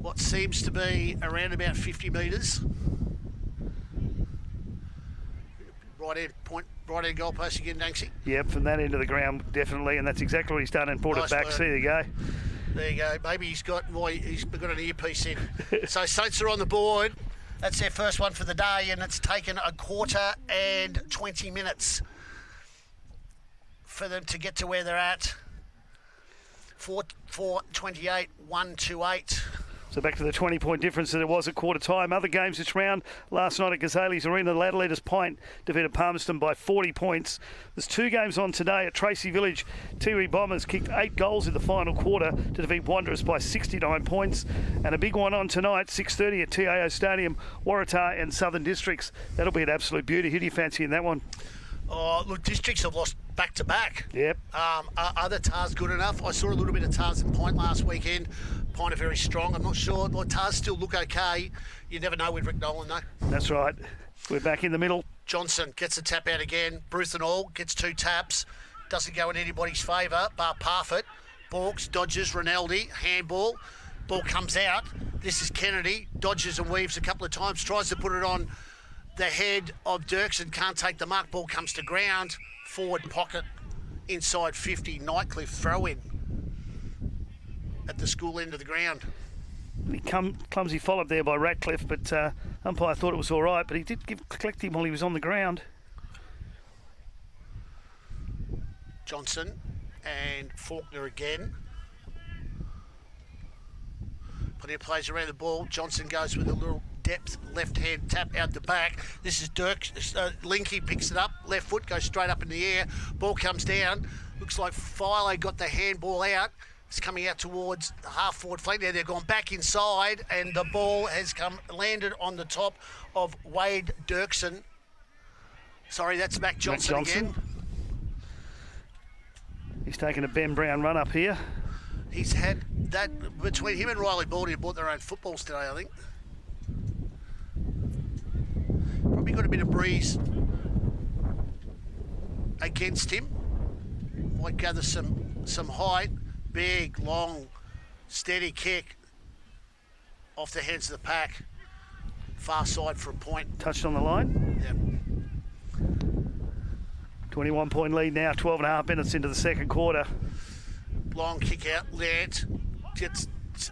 what seems to be around about 50 metres. Right end goalpost again, Danksy. Yep, from that end of the ground, definitely, and that's exactly what he's done and brought Nice it back. work. See, there you go. There you go. Maybe he's got an earpiece in. So Saints are on the board. That's their first one for the day, and it's taken a quarter and 20 minutes for them to get to where they're at. 4-28, 1-2-8. So back to the 20-point difference that it was at quarter time. Other games this round, last night at Gazali's Arena, the Ladleaders Pint defeated Palmerston by 40 points. There's 2 games on today at Tracy Village. Tiwi Bombers kicked 8 goals in the final quarter to defeat Wanderers by 69 points. And a big one on tonight, 6:30 at TIO Stadium, Waratah and Southern Districts. That'll be an absolute beauty. Who do you fancy in that one? Oh, look, Districts have lost back-to-back. Yep. Are the Tars good enough? I saw a little bit of Tars in Point last weekend. Point are very strong. I'm not sure. Like, Tars still look okay. You never know with Rick Nolan, though. That's right. We're back in the middle. Johnson gets a tap out again. Bruth and all gets 2 taps. Doesn't go in anybody's favour, bar Parfitt. Borks dodges Rinaldi. Handball. Ball comes out. This is Kennedy. Dodges and weaves a couple of times. Tries to put it on the head of Dirksen. Can't take the mark. Ball comes to ground. Forward pocket. Inside 50. Nightcliff throw in at the school end of the ground. Clumsy follow-up there by Ratcliffe, but umpire thought it was all right, but he did collect him while he was on the ground. Johnson and Faulkner again. Plenty of plays around the ball. Johnson goes with a little depth left-hand tap out the back. This is Dirk. Linky picks it up. Left foot goes straight up in the air. Ball comes down. Looks like Philo got the handball out. It's coming out towards the half-forward flank. Now they've gone back inside, and the ball has landed on the top of Wade Dirksen. Sorry, that's Mac Johnson again. He's taken a Ben Brown run up here. He's had that between him and Riley Baldy, who bought their own footballs today, I think. Probably got a bit of breeze against him. Might gather some height. Big, long, steady kick off the heads of the pack. Far side for a point. Touched on the line. Yep. 21-point lead now, 12.5 minutes into the second quarter. Long kick out. Lant gets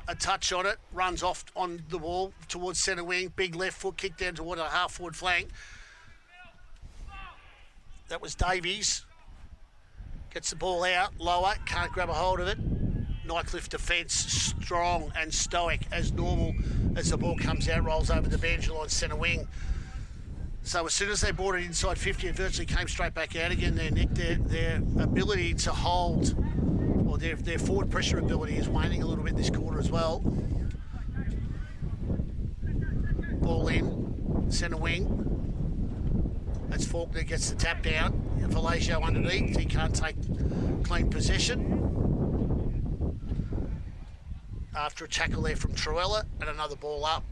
a touch on it. Runs off on the wall towards centre wing. Big left foot kick down toward a half-forward flank. That was Davies. Gets the ball out, lower, can't grab a hold of it. Nightcliff defence, strong and stoic as normal as the ball comes out, rolls over the Bendigo line centre wing. So as soon as they brought it inside 50, it virtually came straight back out again. Their ability to hold, or their forward pressure ability is waning a little bit this quarter as well. Ball in, centre wing. That's Faulkner gets the tap down. Vallejo underneath. He can't take clean possession. After a tackle there from Truella and another ball up.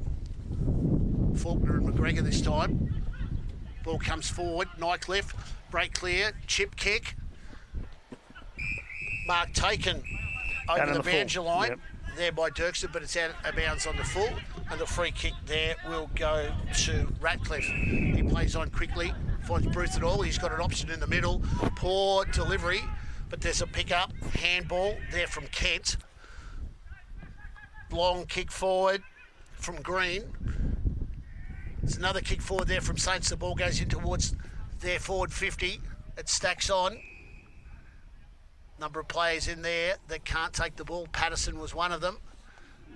Faulkner and McGregor this time. Ball comes forward. Nightcliff. Break clear. Chip kick. Mark taken over the Banjo line. Yep. There by Dirksen, but it's out of bounds on the full. And the free kick there will go to Ratcliffe. He plays on quickly. Finds Bruce and all. He's got an option in the middle. Poor delivery, but there's a pick-up. Handball there from Kent. Long kick forward from Green. There's another kick forward there from Saints. The ball goes in towards their forward 50. It stacks on. Number of players in there that can't take the ball. Patterson was one of them.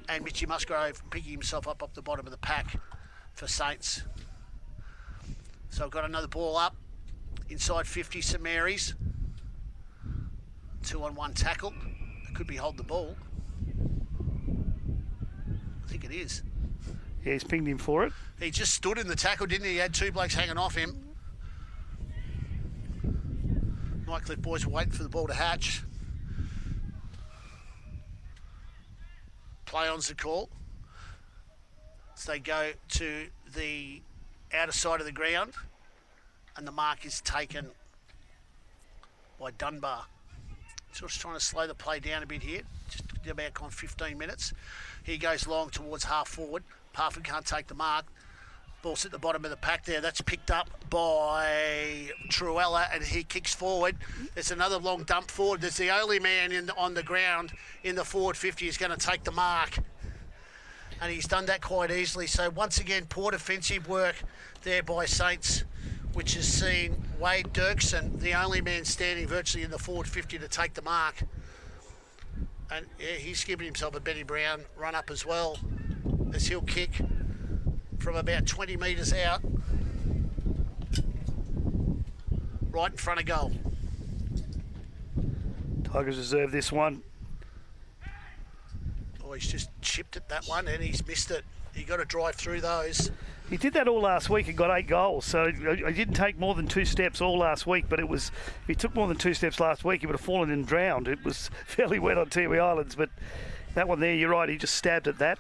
And Mitchie Musgrove picking himself up the bottom of the pack for Saints. So I've got another ball up inside 50, St Mary's. 2-on-1 tackle. It could be hold the ball. think it is. Yeah, he's pinged him for it. He just stood in the tackle, didn't he? He had two blokes hanging off him. Nightcliff boys were waiting for the ball to hatch. Play on's the call. So they go to the outer side of the ground, and the mark is taken by Dunbar. Just trying to slow the play down a bit here. Just about 15 minutes. He goes long towards half forward. Parford can't take the mark. Ball's at the bottom of the pack there. That's picked up by Truella, and he kicks forward. There's another long dump forward. There's the only man on the ground in the forward 50 who's going to take the mark. And he's done that quite easily. So once again, poor defensive work there by Saints, which has seen Wade Dirksen, the only man standing virtually in the forward 50, to take the mark. And yeah, he's given himself a Benny Brown run up as well, as he'll kick from about 20 metres out, right in front of goal. Tigers deserve this one. Oh, he's just chipped at that one and he's missed it. He got to drive through those. He did that all last week and got 8 goals, so I didn't take more than 2 steps all last week, but if he took more than 2 steps last week, he would have fallen and drowned. It was fairly wet on Tiwi Islands, but that one there, you're right, he just stabbed at that.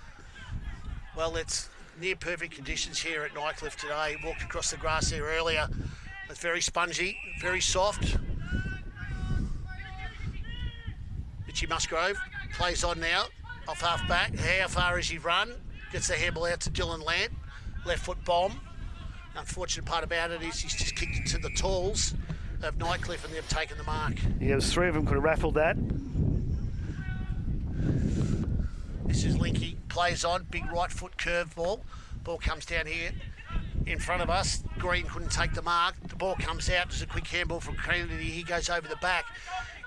Well, it's near perfect conditions here at Nightcliff today. Walked across the grass there earlier. It's very spongy, very soft. Richie Musgrove plays on now, off half back. How far has he run? Gets the handball out to Dylan Lant. Left foot bomb. Unfortunate part about it is he's just kicked it to the talls of Nightcliff and they've taken the mark. Yeah, there's 3 of them could have raffled that. This is Linky, plays on, big right foot curve ball. Ball comes down here in front of us. Green couldn't take the mark. The ball comes out, there's a quick handball from Kennedy. He goes over the back.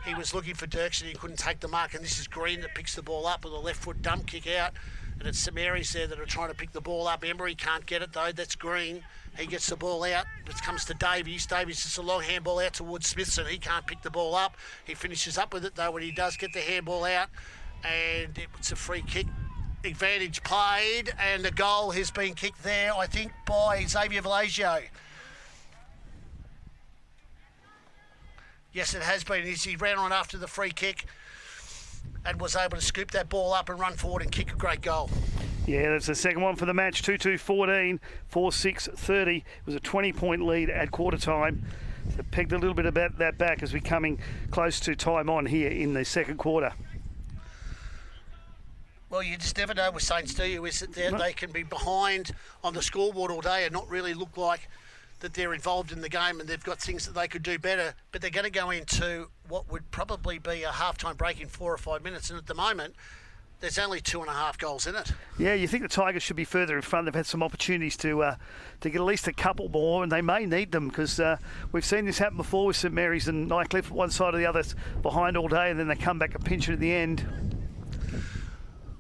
He was looking for Dirksen, he couldn't take the mark, and this is Green that picks the ball up with a left foot dump kick out. And it's St Mary's there that are trying to pick the ball up. Emery can't get it though, that's Green. He gets the ball out. It comes to Davies. Davies just a long handball out towards Smithson. He can't pick the ball up. He finishes up with it though when he does get the handball out. And it's a free kick. Advantage played, and the goal has been kicked there, I think, by Xavier Valagio. Yes, it has been. He ran on after the free kick and was able to scoop that ball up and run forward and kick a great goal. Yeah, that's the second one for the match. 2-2-14, 4-6-30. It was a 20-point lead at quarter time. So pegged a little bit about that back as we're coming close to time on here in the second quarter. Well, you just never know with Saints, do you? Is that they can be behind on the scoreboard all day and not really look like that they're involved in the game and they've got things that they could do better, but they're going to go into what would probably be a half-time break in 4 or 5 minutes, and at the moment there's only 2.5 goals in it. Yeah, you think the Tigers should be further in front. They've had some opportunities to get at least a couple more, and they may need them because we've seen this happen before with St Mary's and Nightcliff, one side or the other behind all day, and then they come back and pinch it at the end.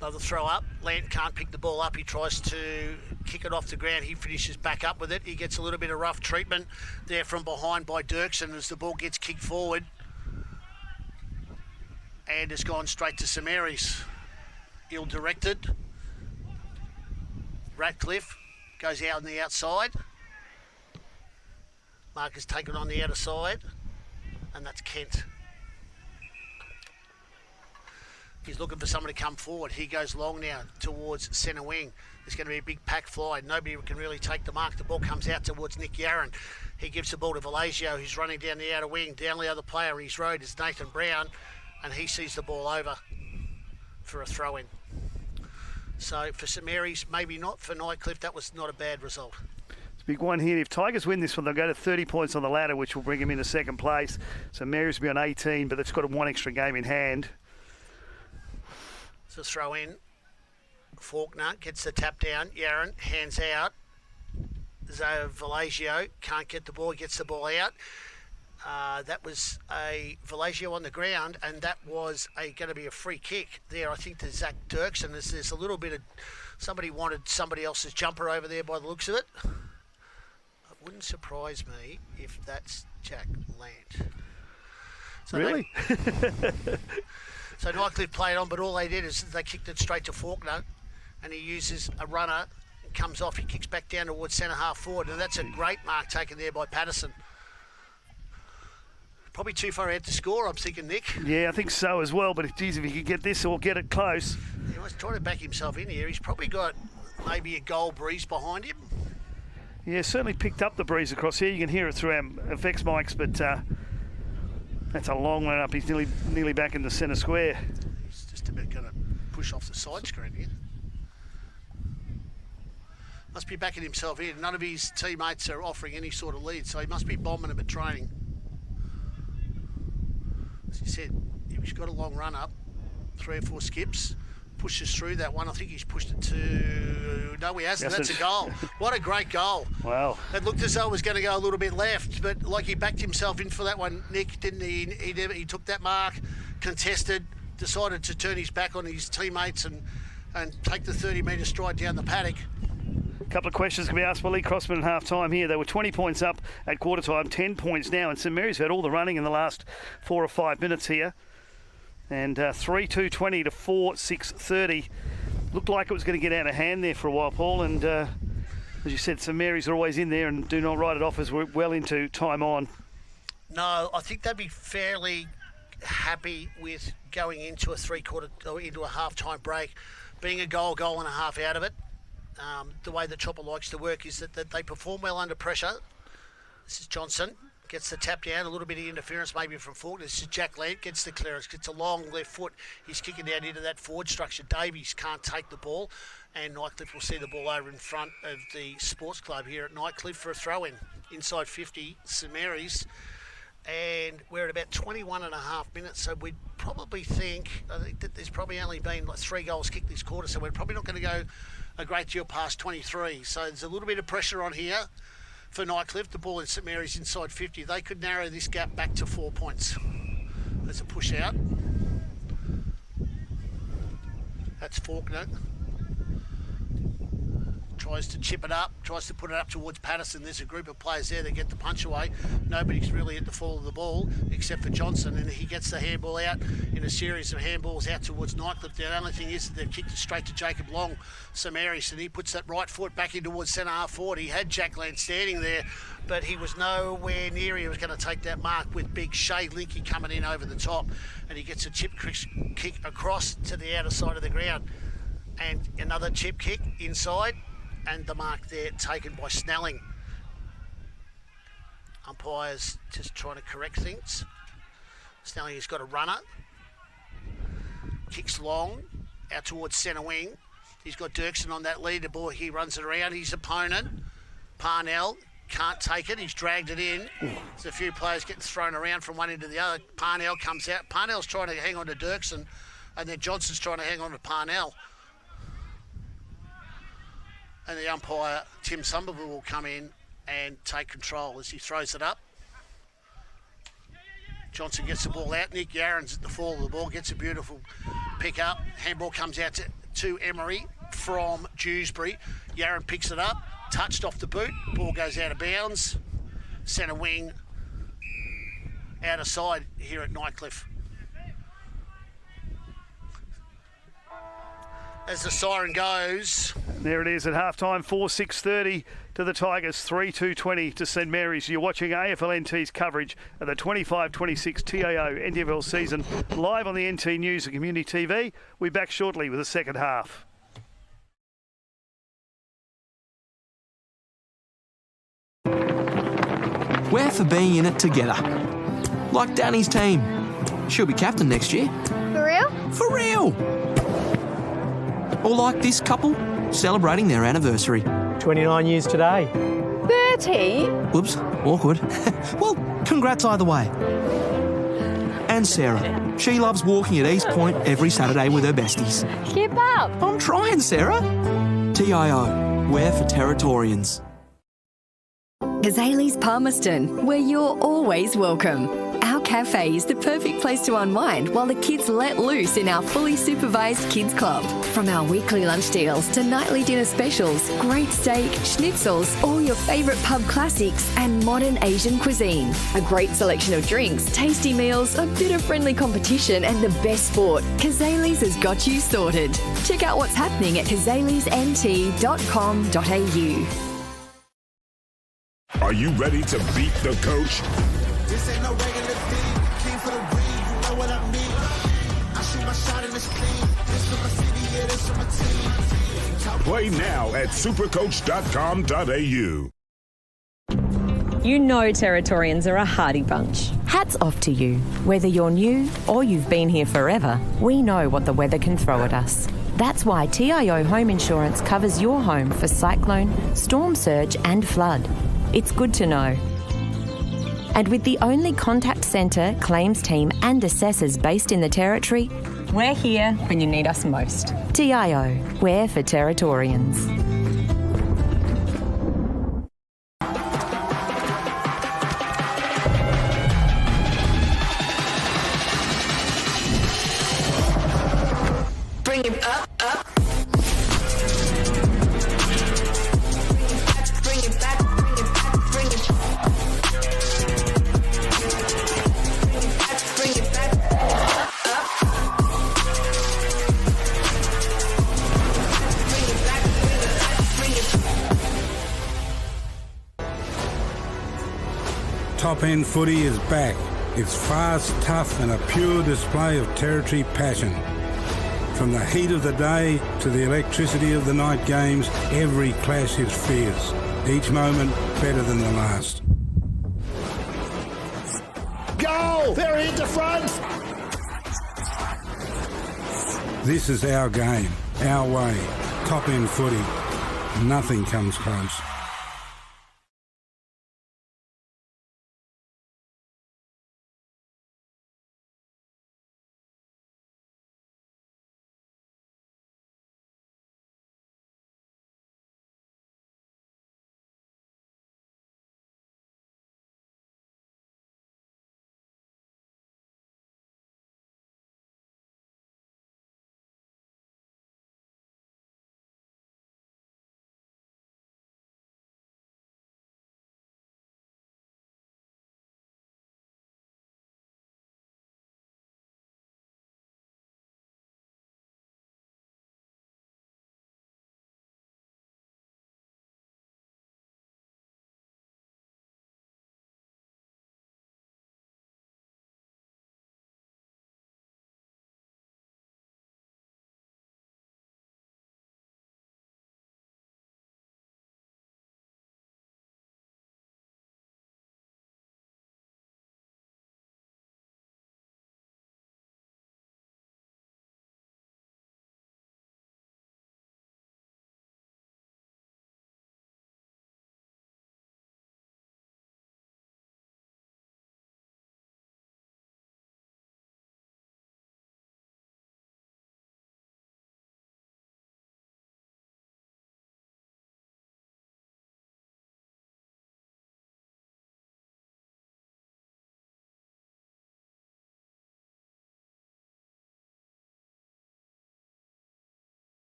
Another throw up. Lant can't pick the ball up. He tries to kick it off the ground. He finishes back up with it. He gets a little bit of rough treatment there from behind by Dirksen as the ball gets kicked forward. And has gone straight to St Mary's. Ill-directed. Ratcliffe goes out on the outside. Mark is taken on the outer side. And that's Kent. He's looking for someone to come forward. He goes long now towards centre wing. There's going to be a big pack fly. Nobody can really take the mark. The ball comes out towards Nick Yarron. He gives the ball to Valagio, who's running down the outer wing. Down the other player in his road is Nathan Brown, and he sees the ball over for a throw-in. So for St Mary's, maybe not. For Nightcliff, that was not a bad result. It's a big one here. If Tigers win this one, they'll go to 30 points on the ladder, which will bring them into second place. St Mary's will be on 18, but they've got one extra game in hand. So throw in. Faulkner gets the tap down. Yarron hands out. Valagio can't get the ball, gets the ball out. That was a Valagio on the ground, and that was going to be a free kick there, I think, to Zach Dirksen. There's a little bit of somebody wanted somebody else's jumper over there by the looks of it. It wouldn't surprise me if that's Jack Lant. So really? So Nightcliff played on, but all they did is they kicked it straight to Faulkner, and he uses a runner, and comes off, he kicks back down towards centre half forward, and that's a great mark taken there by Patterson. Probably too far out to score, I'm thinking, Nick. Yeah, I think so as well, but geez, if he could get this or get it close. He was trying to back himself in here. He's probably got maybe a goal breeze behind him. Yeah, certainly picked up the breeze across here. You can hear it through our effects mics, but that's a long one up. He's nearly back in the centre square. He's just about going to push off the side screen here. Must be backing himself in. None of his teammates are offering any sort of lead, so he must be bombing them at training. As you said, he's got a long run up, 3 or 4 skips, pushes through that one. I think he's pushed it to... No, he hasn't. That's a goal. What a great goal. Wow. It looked as though it was going to go a little bit left, but like he backed himself in for that one, Nick, didn't he? He took that mark, contested, decided to turn his back on his teammates and take the 30-metre stride down the paddock. A couple of questions can be asked by Lee Crossman at half-time here. They were 20 points up at quarter-time, 10 points now, and St Mary's had all the running in the last 4 or 5 minutes here. And 3-2-20 to 4-6-30. Looked like it was going to get out of hand there for a while, Paul, and as you said, St Mary's are always in there and do not write it off as we're well into time on. No, I think they'd be fairly happy with going into a three-quarter or into a half-time break, being a goal and a half out of it. The way that Chopper likes to work is that they perform well under pressure. This is Johnson, gets the tap down, a little bit of interference maybe from Faulkner. This is Jack Lant, gets the clearance, gets a long left foot. He's kicking down into that forward structure. Davies can't take the ball, and Nightcliff will see the ball over in front of the sports club here at Nightcliff for a throw-in. Inside 50, St Mary's. And we're at about 21 and a half minutes, so we'd probably think, I think that there's probably only been like 3 goals kicked this quarter, so we're probably not going to go a great deal past 23. So there's a little bit of pressure on here for Nightcliff. The ball in St Mary's inside 50. They could narrow this gap back to 4 points. There's a push out. That's Faulkner. Tries to chip it up, tries to put it up towards Patterson. There's a group of players there that get the punch away. Nobody's really at the fall of the ball except for Johnson, and he gets the handball out in a series of handballs out towards Nightcliff. The only thing is that they've kicked it straight to Jacob Long, St Mary's, and he puts that right foot back in towards centre half forward. He had Jack Land standing there, but he was nowhere near. He was going to take that mark with big Shay Linky coming in over the top, and he gets a chip kick across to the outer side of the ground, and another chip kick inside. And the mark there taken by Snelling. Umpires just trying to correct things. Snelling has got a runner. Kicks long out towards centre wing. He's got Dirksen on that leaderboard. He runs it around. His opponent, Parnell, can't take it. He's dragged it in. There's a few players getting thrown around from one end to the other. Parnell comes out. Parnell's trying to hang on to Dirksen, and then Johnson's trying to hang on to Parnell. And the umpire, Tim Somerville, will come in and take control as he throws it up. Johnson gets the ball out. Nick Yaron's at the fall of the ball, gets a beautiful pick up. Handball comes out to Emery from Dewsbury. Yaron picks it up, touched off the boot. Ball goes out of bounds. Centre wing, out of side here at Nightcliff. As the siren goes. There it is at half-time, 4-6-30 to the Tigers, 3-2-20 to St Mary's. You're watching AFLNT's coverage of the 25-26 TIO NTFL season live on the NT News and Community TV. We're back shortly with the second half. We're for being in it together. Like Danny's team. She'll be captain next year. For real? For real! Or like this couple, celebrating their anniversary. 29 years today. 30? Whoops, awkward. Well, congrats either way. And Sarah. She loves walking at East Point every Saturday with her besties. Keep up. I'm trying, Sarah. TIO, we're for Territorians. Azalea's Palmerston, where you're always welcome. Our cafe is the perfect place to unwind while the kids let loose in our fully supervised kids club. From our weekly lunch deals to nightly dinner specials, great steak, schnitzels, all your favourite pub classics and modern Asian cuisine. A great selection of drinks, tasty meals, a bit of friendly competition and the best sport. Kazali's has got you sorted. Check out what's happening at kazalisnt.com.au. Are you ready to beat the coach? This ain't no regular thing. King for the ring, you know what I mean. I shoot my shot and it's clean. This for my city, yeah, this for my team. Play now at supercoach.com.au. You know Territorians are a hardy bunch. Hats off to you. Whether you're new or you've been here forever, we know what the weather can throw at us. That's why TIO Home Insurance covers your home for cyclone, storm surge and flood. It's good to know. And with the only contact centre, claims team and assessors based in the Territory, we're here when you need us most. TIO, we're for Territorians. Bring it up, up. Bring it back, bring it back, bring it back, bring it back, up, up. Bring it back, bring it back. Top End Footy is back. It's fast, tough and a pure display of Territory passion. From the heat of the day to the electricity of the night games, every clash is fierce. Each moment better than the last. Goal! They're into front! This is our game, our way. Top End Footy. Nothing comes close.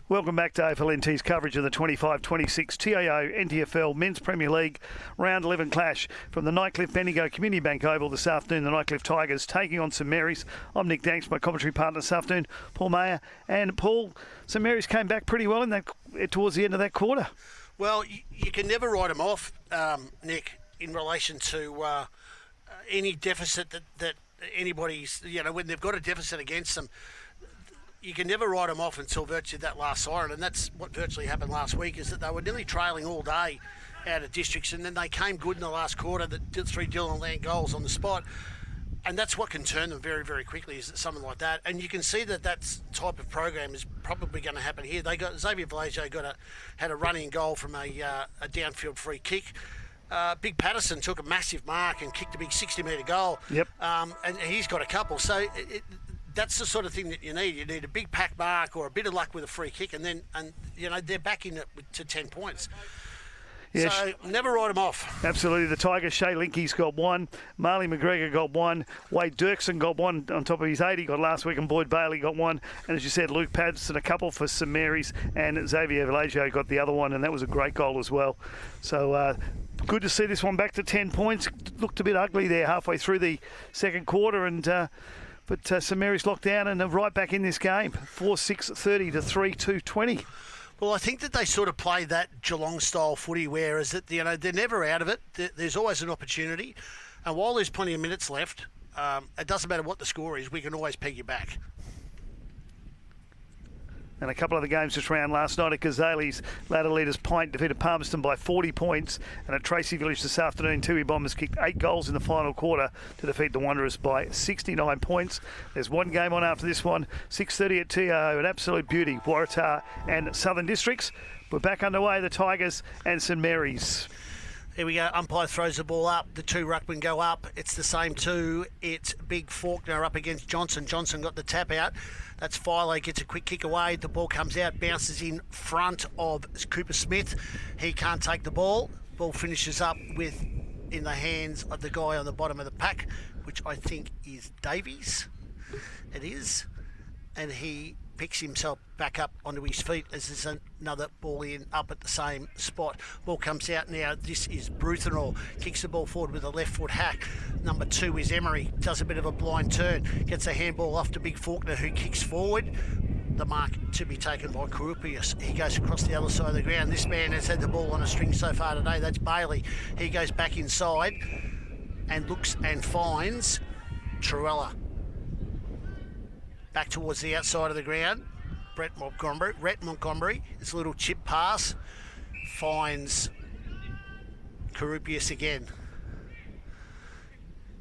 Welcome back to AFLNT's coverage of the 25-26 TIO NTFL Men's Premier League Round 11 clash from the Nightcliff Bendigo Community Bank Oval this afternoon. The Nightcliff Tigers taking on St Mary's. I'm Nick Danks, my commentary partner this afternoon, Paul Mayer. And Paul, St Mary's came back pretty well in that towards the end of that quarter. Well, you can never write them off, Nick, in relation to any deficit that anybody's, when they've got a deficit against them. You can never write them off until virtually that last siren, and that's what virtually happened last week, is that they were nearly trailing all day out of districts, and then they came good in the last quarter, that did 3 Dylan Land goals on the spot, and that's what can turn them very, very quickly, is something like that. And you can see that type of program is probably going to happen here. Xavier Vallejo had a running goal from a downfield free kick. Big Patterson took a massive mark and kicked a big 60-metre goal. Yep. And he's got a couple. So that's the sort of thing that you need. You need a big pack mark or a bit of luck with a free kick, and they're back in it to 10 points. Yeah, so never write them off. Absolutely. The Tigers, Shay Linky's got 1. Marley McGregor got 1. Wade Dirksen got 1 on top of his 8 he got last week, and Boyd Bailey got 1. And as you said, Luke Patterson a couple for St Mary's, and Xavier Vallejo got the other one, and that was a great goal as well. So good to see this one back to 10 points. Looked a bit ugly there halfway through the second quarter, but St Mary's locked down and are right back in this game. 4-6-30 to 3-2-20. Well, I think that they sort of play that Geelong-style footy, whereas they're never out of it. There's always an opportunity. And while there's plenty of minutes left, it doesn't matter what the score is, we can always peg you back. And a couple of the games just round last night at Gazali's, ladder leaders Pint defeated Palmerston by 40 points. And at Tracy Village this afternoon, Toohey Bombers kicked 8 goals in the final quarter to defeat the Wanderers by 69 points. There's one game on after this one, 6:30 at TIO, an absolute beauty, Waratah and Southern Districts. We're back underway, the Tigers and St Mary's. Here we go. Umpire throws the ball up. The 2 ruckmen go up. It's the same 2. It's Big Faulkner up against Johnson. Johnson got the tap out. That's Philo, gets a quick kick away. The ball comes out, bounces in front of Cooper Smith. He can't take the ball. Ball finishes up in the hands of the guy on the bottom of the pack, which I think is Davies. It is. And he picks himself back up onto his feet as there's another ball in up at the same spot. Ball comes out now. This is Bruthenall. Kicks the ball forward with a left foot hack. Number 2 is Emery. Does a bit of a blind turn. Gets a handball off to Big Faulkner, who kicks forward. The mark to be taken by Kurupius. He goes across the other side of the ground. This man has had the ball on a string so far today. That's Bailey. He goes back inside and looks and finds Truella. Back towards the outside of the ground. Rhett Montgomery, this little chip pass, finds Kurupius again.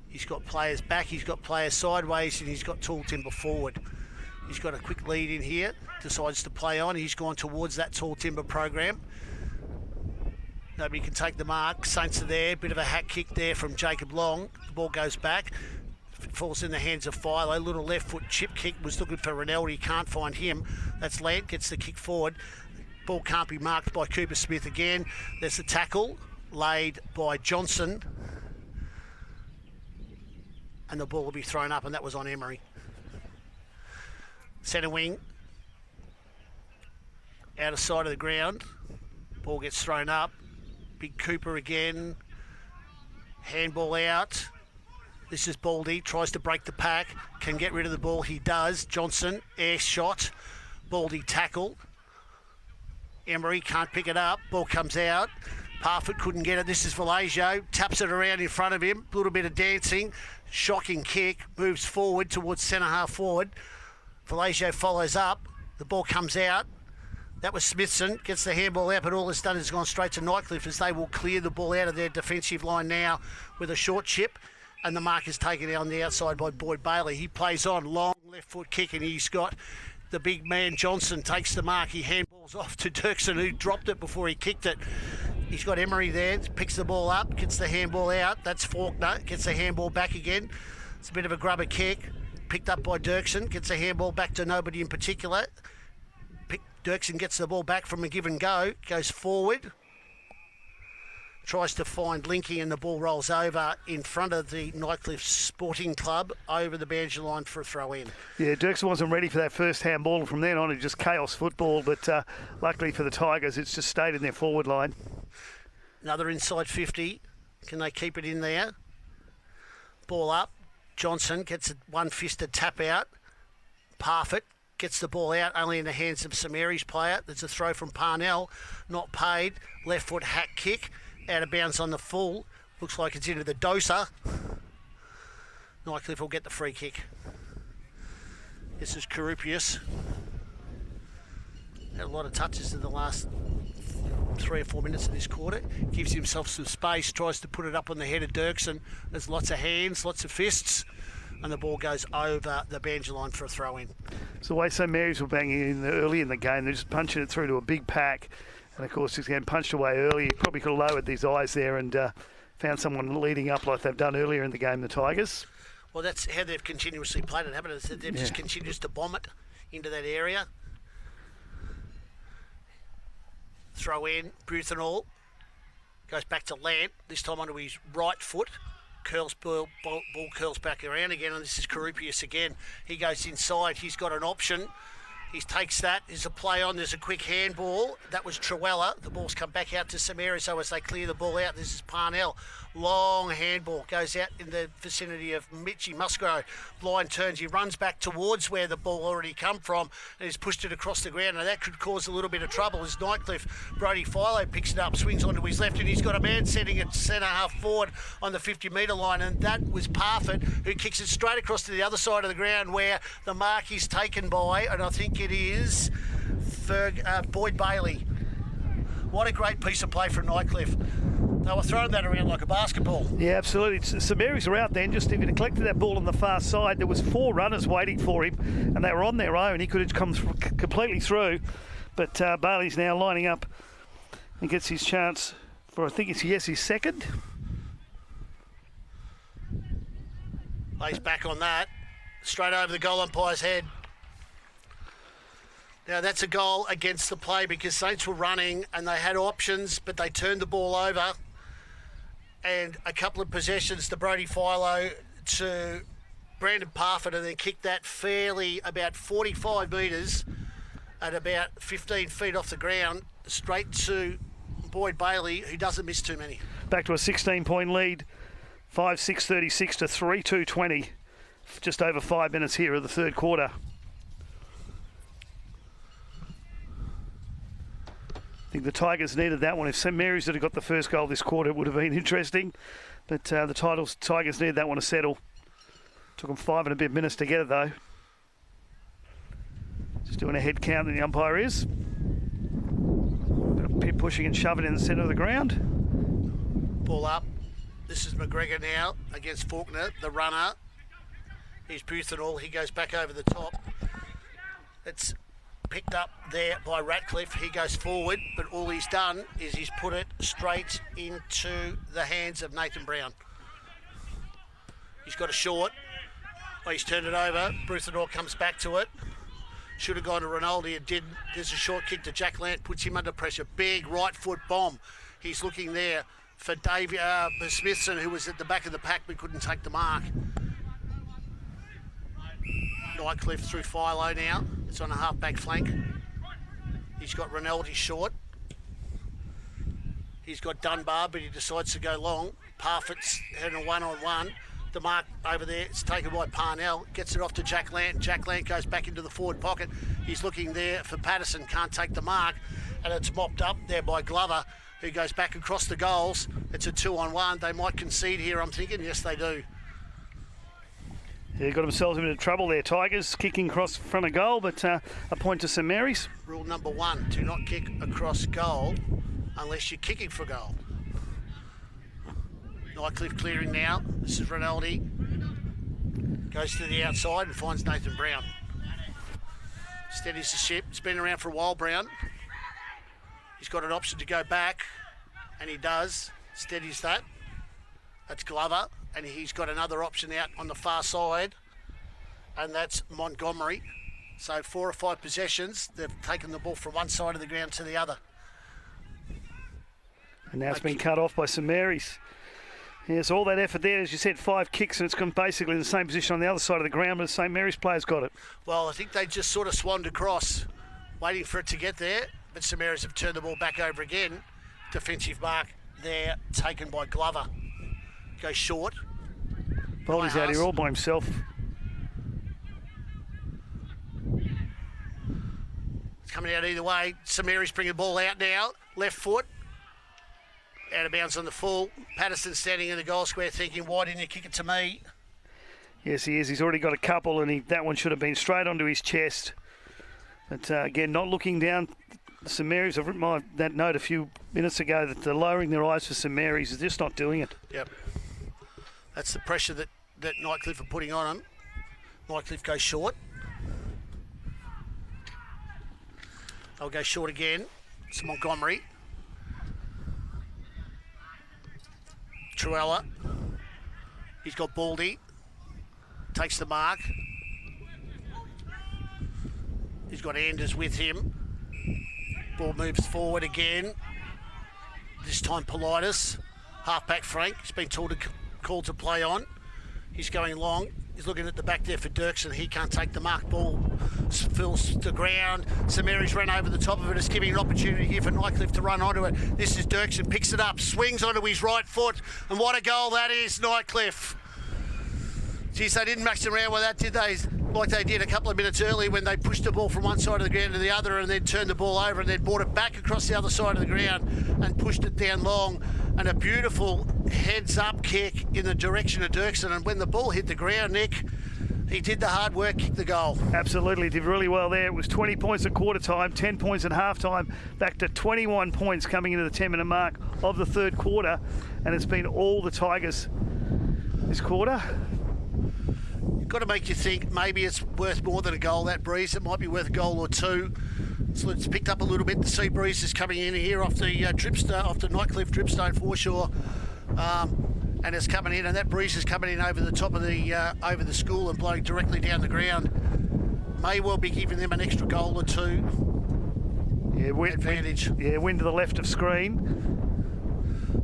He's got players back, he's got players sideways, and he's got tall timber forward. He's got a quick lead in here, decides to play on. He's gone towards that tall timber program. Nobody can take the mark. Saints are there, bit of a hack kick there from Jacob Long. The ball goes back. Falls in the hands of Philo. Little left foot chip kick. Was looking for Rinaldi. Can't find him. That's Lant. Gets the kick forward. Ball can't be marked by Cooper Smith again. There's the tackle laid by Johnson. And the ball will be thrown up, and that was on Emery. Centre wing. Out of sight of the ground. Ball gets thrown up. Big Cooper again. Handball out. This is Baldy, tries to break the pack, can get rid of the ball, he does. Johnson, air shot, Baldy tackle. Emery can't pick it up, ball comes out. Parfitt couldn't get it, this is Vallejo, taps it around in front of him, a little bit of dancing, shocking kick, moves forward towards centre half forward. Vallejo follows up, the ball comes out. That was Smithson, gets the handball out, but all it's done is gone straight to Nightcliff as they will clear the ball out of their defensive line now with a short chip. And the mark is taken on the outside by Boyd Bailey. He plays on, long left foot kick, and he's got the big man Johnson takes the mark. He handballs off to Dirksen, who dropped it before he kicked it. He's got Emery there, picks the ball up, gets the handball out. That's Faulkner, gets the handball back again. It's a bit of a grubber kick, picked up by Dirksen, gets the handball back to nobody in particular. Dirksen gets the ball back from a give and go, goes forward tries to find Linky and the ball rolls over in front of the Nightcliff Sporting Club over the boundary line for a throw in. Yeah, Dirksen wasn't ready for that first handball, and from then on, it just chaos football. But luckily for the Tigers, it's just stayed in their forward line. Another inside 50. Can they keep it in there? Ball up. Johnson gets a one-fisted tap out. Parfitt gets the ball out, only in the hands of Samari's player. There's a throw from Parnell, not paid. Left foot hack kick, out of bounds on the full. Looks like it's into the doser. Nightcliff will get the free kick. This is Carupius. Had a lot of touches in the last 3 or 4 minutes of this quarter. Gives himself some space, tries to put it up on the head of Dirksen. There's lots of hands, lots of fists, and the ball goes over the boundary line for a throw in. It's the way St Mary's were banging in early in the game. They're just punching it through to a big pack. And of course, he's getting punched away early. He probably could have lowered his eyes there and found someone leading up like they've done earlier in the game, the Tigers. Well, that's how they've continuously played it, haven't it? They've just continued to bomb it into that area. Throw in, Buthenall goes back to Lamp, this time onto his right foot. Curls ball curls back around again, and this is Carupius again. He goes inside, he's got an option. He takes that, there's a play on, there's a quick handball. That was Truella. The ball's come back out to Samara, so as they clear the ball out, this is Parnell. Long handball, goes out in the vicinity of Mitchy Musgrove. Blind turns, he runs back towards where the ball already come from and he's pushed it across the ground. Now that could cause a little bit of trouble as Nightcliff, Brody Philo picks it up, swings onto his left, and he's got a man setting it centre half forward on the 50-metre line, and that was Parfitt, who kicks it straight across to the other side of the ground where the mark is taken by, and I think it is Boyd Bailey. What a great piece of play from Nightcliff. They were throwing that around like a basketball. Yeah, absolutely. St Mary's were out then. Just if he'd have collected that ball on the far side, there was 4 runners waiting for him, and they were on their own. He could have come completely through, but Bailey's now lining up and gets his chance for, I think it's his second. Lays back on that, straight over the goal umpire's head. Now that's a goal against the play because Saints were running and they had options, but they turned the ball over. And a couple of possessions to Brody Philo to Brandon Parfitt, and then kicked that fairly about 45 metres at about 15 feet off the ground straight to Boyd Bailey, who doesn't miss too many. Back to a 16-point lead, 5-6-36 to 3-2-20. Just over 5 minutes here of the third quarter. I think the Tigers needed that one. If St Mary's had got the first goal this quarter, it would have been interesting. But the Tigers needed that one to settle. Took them 5 and a bit minutes to get it, though. Just doing a head count, and the umpire is. Bit of pit pushing and shoving in the centre of the ground. Ball up. This is McGregor now against Faulkner, the runner. He's Buthenall. He goes back over the top. It's picked up there by Ratcliffe. He goes forward, but all he's done is he's put it straight into the hands of Nathan Brown. He's got a short. Oh, he's turned it over. Buthenall comes back to it. Should have gone to Rinaldi. It didn't. There's a short kick to Jack Lant, puts him under pressure. Big right foot bomb. He's looking there for Dave Smithson, who was at the back of the pack but couldn't take the mark. Nightcliff through Philo now. It's on a half-back flank. He's got Rinaldi short. He's got Dunbar, but he decides to go long. Parfitt's had a one-on-one. The mark over there, it's taken by Parnell. Gets it off to Jack Lant. Jack Lant goes back into the forward pocket. He's looking there for Patterson. Can't take the mark. And it's mopped up there by Glover, who goes back across the goals. It's a 2-on-1. They might concede here, I'm thinking. Yes, they do. Yeah, got themselves into trouble there. Tigers kicking across front of goal, but a point to St Mary's. Rule number 1, do not kick across goal unless you're kicking for goal. Nightcliff clearing now. This is Rinaldi. Goes to the outside and finds Nathan Brown. Steadies the ship. It's been around for a while, Brown. He's got an option to go back, and he does. Steadies that. That's Glover. And he's got another option out on the far side, and that's Montgomery. So 4 or 5 possessions, they've taken the ball from one side of the ground to the other. And now it's been cut off by St Mary's. Yeah, so all that effort there, as you said, 5 kicks, and it's come basically in the same position on the other side of the ground, but the St Mary's players got it. Well, I think they just sort of swanned across, waiting for it to get there, but St Mary's have turned the ball back over again. Defensive mark there, taken by Glover. Goes short. Boldy's out here all by himself. It's coming out either way. St Mary's bringing the ball out now. Left foot. Out of bounds on the full. Patterson standing in the goal square thinking, why didn't you kick it to me? Yes, he is. He's already got a couple, and that one should have been straight onto his chest. But again, not looking down. St Mary's, I've written that note a few minutes ago that they're lowering their eyes for St Mary's is just not doing it. Yep. That's the pressure that Nightcliff are putting on them. Nightcliff goes short. They'll go short again. It's Montgomery. Truella. He's got Baldy. Takes the mark. He's got Anders with him. Ball moves forward again. This time Politis. Half-back Frank. He's been called to play on. He's going long. He's looking at the back there for Dirksen. He can't take the mark. Ball fills the ground. St Mary's ran over the top of it. It's giving an opportunity here for Nightcliff to run onto it. This is Dirksen. Picks it up. Swings onto his right foot. And what a goal that is, Nightcliff. Geez, they didn't mess around with that, did they? Like they did a couple of minutes earlier when they pushed the ball from one side of the ground to the other and then turned the ball over and then brought it back across the other side of the ground and pushed it down long. And a beautiful heads-up kick in the direction of Dirksen. And when the ball hit the ground, Nick, he did the hard work, kicked the goal. Absolutely, did really well there. It was 20 points at quarter time, 10 points at half time, back to 21 points coming into the 10-minute mark of the third quarter. And it's been all the Tigers this quarter. Got to make you think maybe it's worth more than a goal, that breeze. It might be worth a goal or two. So it's picked up a little bit. The sea breeze is coming in here off the off the Nightcliff dripstone foreshore, and it's coming in, and that breeze is coming in over the top of the over the school and blowing directly down the ground. May well be giving them an extra goal or two. Yeah, advantage. Wind to the left of screen.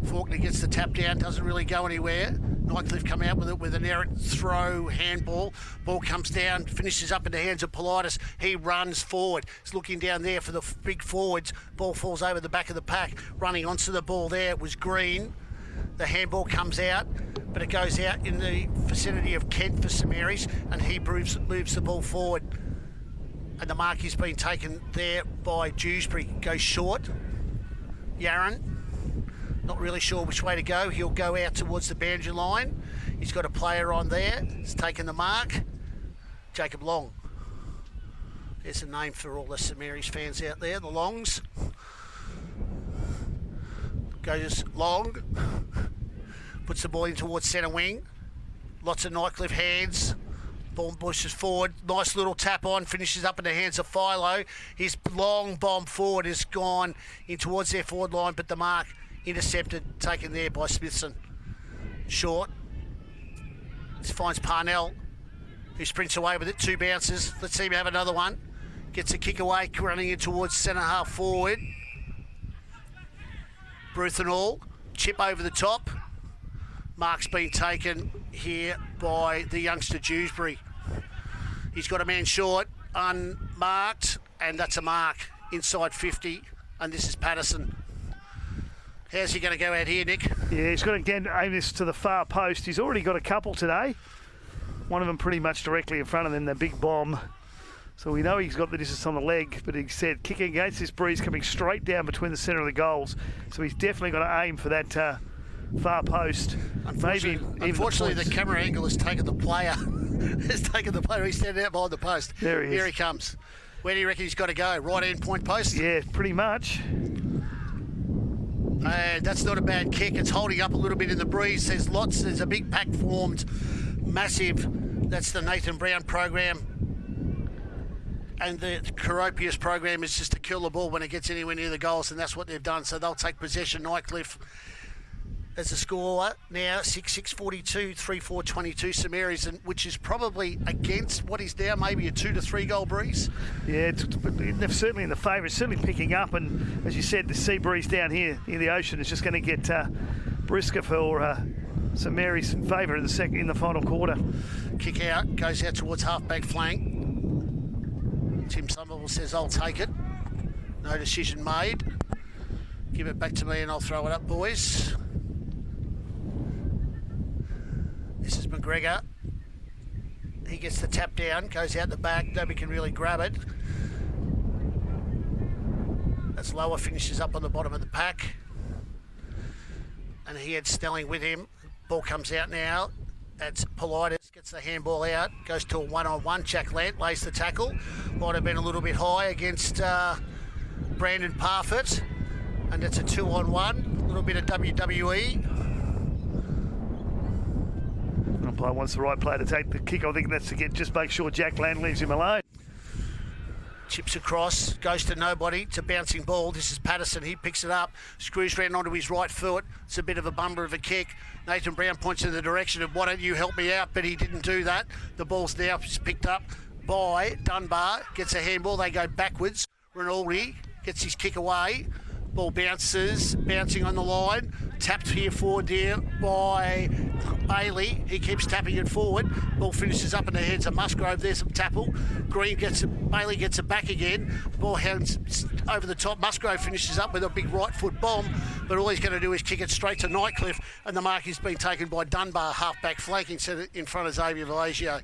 Faulkner gets the tap down, doesn't really go anywhere. Nightcliff come out with it with an errant throw handball. Ball comes down, finishes up in the hands of Politis. He runs forward. He's looking down there for the big forwards. Ball falls over the back of the pack. Running onto the ball there, it was Green. The handball comes out, but it goes out in the vicinity of Kent for St Mary's, and he moves the ball forward. And the mark is being taken there by Dewsbury. Goes short. Yarran. Not really sure which way to go. He'll go out towards the boundary line. He's got a player on there. He's taken the mark. Jacob Long. There's a name for all the St Mary's fans out there, the Longs. Goes Long. Puts the ball in towards centre wing. Lots of Nightcliff hands. Ball pushes forward. Nice little tap on. Finishes up in the hands of Philo. His long bomb forward has gone in towards their forward line, but the mark intercepted, taken there by Smithson. Short. This finds Parnell, who sprints away with it. 2 bounces. Let's see him have another one. Gets a kick away, running in towards centre half forward. Bruthenall. Chip over the top. Mark's been taken here by the youngster Dewsbury. He's got a man short, unmarked, and that's a mark inside 50. And this is Patterson. How's he going to go out here, Nick? Yeah, he's got to again aim this to the far post. He's already got a couple today. One of them pretty much directly in front of him, the big bomb. So we know he's got the distance on the leg, but he said kicking against this breeze coming straight down between the centre of the goals. So he's definitely got to aim for that far post. Unfortunately, the camera angle has taken the player. He's standing out behind the post. There he is. Here he comes. Where do you reckon he's got to go? Right end point post? Yeah, pretty much. And that's not a bad kick. It's holding up a little bit in the breeze. There's a big pack formed, massive. That's the Nathan Brown program. And the Coropius program is just to kill the ball when it gets anywhere near the goals, and that's what they've done. So they'll take possession. Nightcliff as a scorer now, 6-6-42, 3-4-22 St Mary's, which is probably against what is now maybe a 2 to 3 goal breeze. Yeah, they're certainly in the favour. It's certainly picking up, and as you said, the sea breeze down here in the ocean is just going to get brisker for St Mary's in favour in the final quarter. Kick out, goes out towards half-back flank. Tim Somerville says, I'll take it. No decision made. Give it back to me and I'll throw it up, boys. This is McGregor. He gets the tap down, goes out the back. Nobody can really grab it. That's Lower, finishes up on the bottom of the pack. And he had Snelling with him. Ball comes out now. That's Politis, gets the handball out, goes to a one-on-one. Jack Lant lays the tackle. Might have been a little bit high against Brandon Parfitt. And it's a 2-on-1. A little bit of WWE. Umpire wants the right player to take the kick. I think that's to just make sure Jack Land leaves him alone. Chips across, goes to nobody. It's a bouncing ball. This is Patterson. He picks it up, screws round onto his right foot. It's a bit of a bumper of a kick. Nathan Brown points in the direction of, why don't you help me out? But he didn't do that. The ball's now picked up by Dunbar. Gets a handball. They go backwards. Rinaldi gets his kick away. Ball bounces, bouncing on the line. Tapped here forward there by Bailey. He keeps tapping it forward. Ball finishes up in the heads of Musgrove. There's some tackle. Green gets it. Bailey gets it back again. Ball hands over the top. Musgrove finishes up with a big right foot bomb. But all he's going to do is kick it straight to Nightcliff. And the mark has been taken by Dunbar, half-back flanking, set in front of Xavier Vallegio.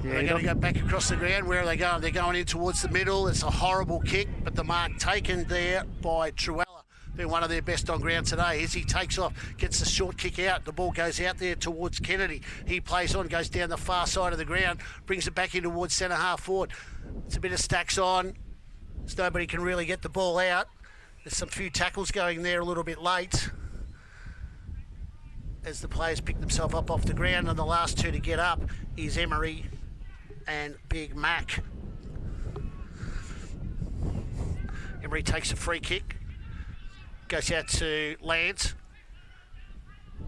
Yeah, they're going to go back across the ground. Where are they going? They're going in towards the middle. It's a horrible kick, but the mark taken there by Truella. Been one of their best on ground today. As he takes off, gets the short kick out. The ball goes out there towards Kennedy. He plays on, goes down the far side of the ground, brings it back in towards centre half forward. It's a bit of stacks on. So nobody can really get the ball out. There's some few tackles going there a little bit late as the players pick themselves up off the ground, and the last two to get up is Emery and Big Mac. Emery takes a free kick, goes out to Lance,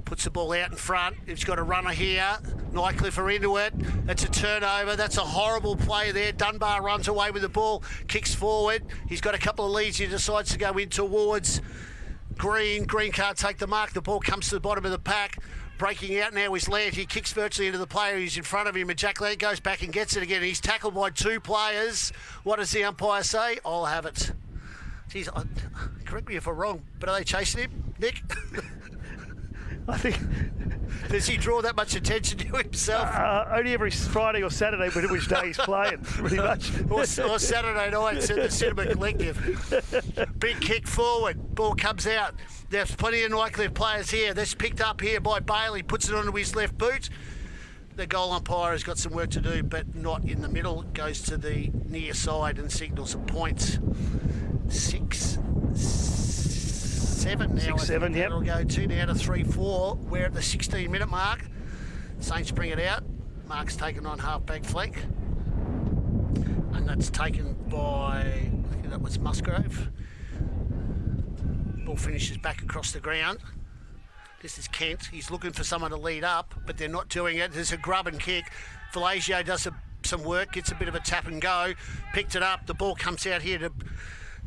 puts the ball out in front. He's got a runner here. Nightcliff are into it. That's a turnover. That's a horrible play there. Dunbar runs away with the ball, kicks forward. He's got a couple of leads. He decides to go in towards Green. Green can't take the mark. The ball comes to the bottom of the pack. Breaking out now is Lant. He kicks virtually into the player who's in front of him, and Jack Lant goes back and gets it again. He's tackled by two players. What does the umpire say? I'll have it. Geez, correct me if I'm wrong, but are they chasing him, Nick? I think. Does he draw that much attention to himself? Only every Friday or Saturday, but which day he's playing, pretty much. or Saturday night, said the Cinema Collective. Big kick forward. Ball comes out. There's plenty of Nightcliff players here. That's picked up here by Bailey. Puts it onto his left boot. The goal umpire has got some work to do, but not in the middle. It goes to the near side and signals some points. 6-7 now. 6-7, yep. It'll go 2 down to 3-4. We're at the 16-minute mark. Saints bring it out. Mark's taken on half-back flank. And that's taken by, I think that was Musgrove. Ball finishes back across the ground. This is Kent. He's looking for someone to lead up, but they're not doing it. There's a grub and kick. Vallegio does some work, gets a bit of a tap and go. Picked it up. The ball comes out here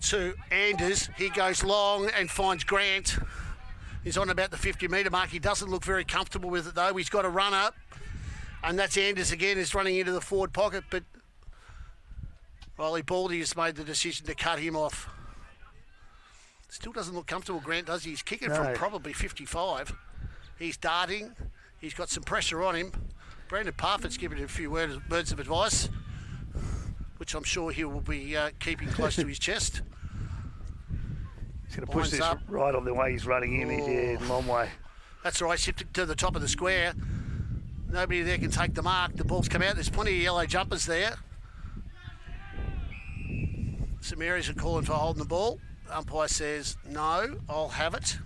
to Anders. He goes long and finds Grant. He's on about the 50-metre mark. He doesn't look very comfortable with it, though. He's got a run up. And that's Anders again, is running into the forward pocket, but Riley Baldy has made the decision to cut him off. Still doesn't look comfortable, Grant, does he? He's kicking from probably 55. He's darting. He's got some pressure on him. Brandon Parfitt's given him a few words of advice, which I'm sure he will be keeping close to his chest. He's going to push this right on the way he's running in. Yeah, long way. That's all right. Shipped it to the top of the square. Nobody there can take the mark. The ball's come out. There's plenty of yellow jumpers there. St Mary's are calling for holding the ball. Umpire says, no, I'll have it.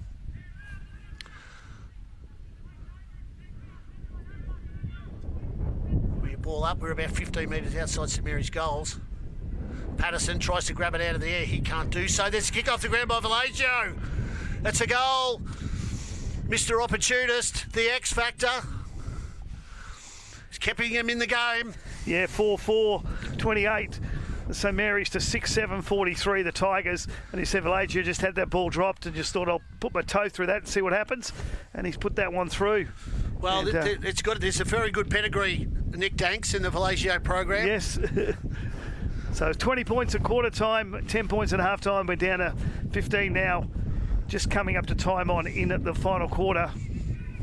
We ball up. We're about 15 metres outside St Mary's goals. Patterson tries to grab it out of the air. He can't do so. There's a kick off the ground by Vallegio. It's a goal. Mr. Opportunist, the X Factor. He's keeping him in the game. Yeah, 4-4-28. St Mary's to 6-7-43, the Tigers. And he said, Valencia just had that ball dropped and just thought, I'll put my toe through that and see what happens. And he's put that one through. Well, and, there's a very good pedigree, Nick Danks, in the Valencia program. Yes. So 20 points at quarter time, 10 points at half time. We're down to 15 now. Just coming up to time on in at the final quarter.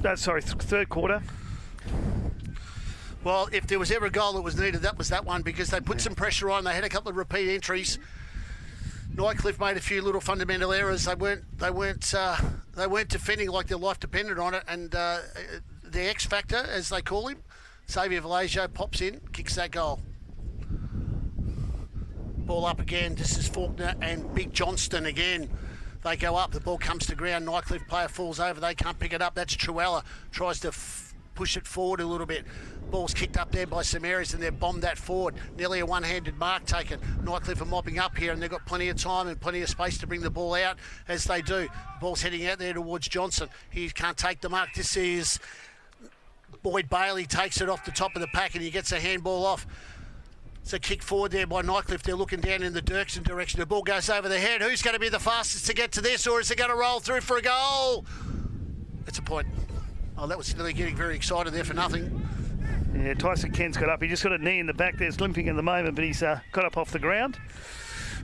Third quarter. Well, if there was ever a goal that was needed, that was that one, because they put some pressure on. They had a couple of repeat entries. Nightcliff made a few little fundamental errors. They weren't defending like their life depended on it. And the X Factor, as they call him, Xavier Valejo, pops in, kicks that goal. Ball up again. This is Faulkner and Big Johnston again. They go up. The ball comes to ground. Nightcliff player falls over. They can't pick it up. That's Truella. Tries to push it forward a little bit. Ball's kicked up there by St Mary's and they've bombed that forward. Nearly a one-handed mark taken. Nightcliff are mopping up here and they've got plenty of time and plenty of space to bring the ball out as they do. The ball's heading out there towards Johnson. He can't take the mark. This is Boyd Bailey, takes it off the top of the pack and he gets a handball off. It's a kick forward there by Nightcliff. They're looking down in the Dirksen direction. The ball goes over the head. Who's going to be the fastest to get to this, or is it going to roll through for a goal? It's a point. Oh, that was really getting very excited there for nothing. Yeah, Tyson Kent's got up. He just got a knee in the back there. He's limping at the moment, but he's got up off the ground.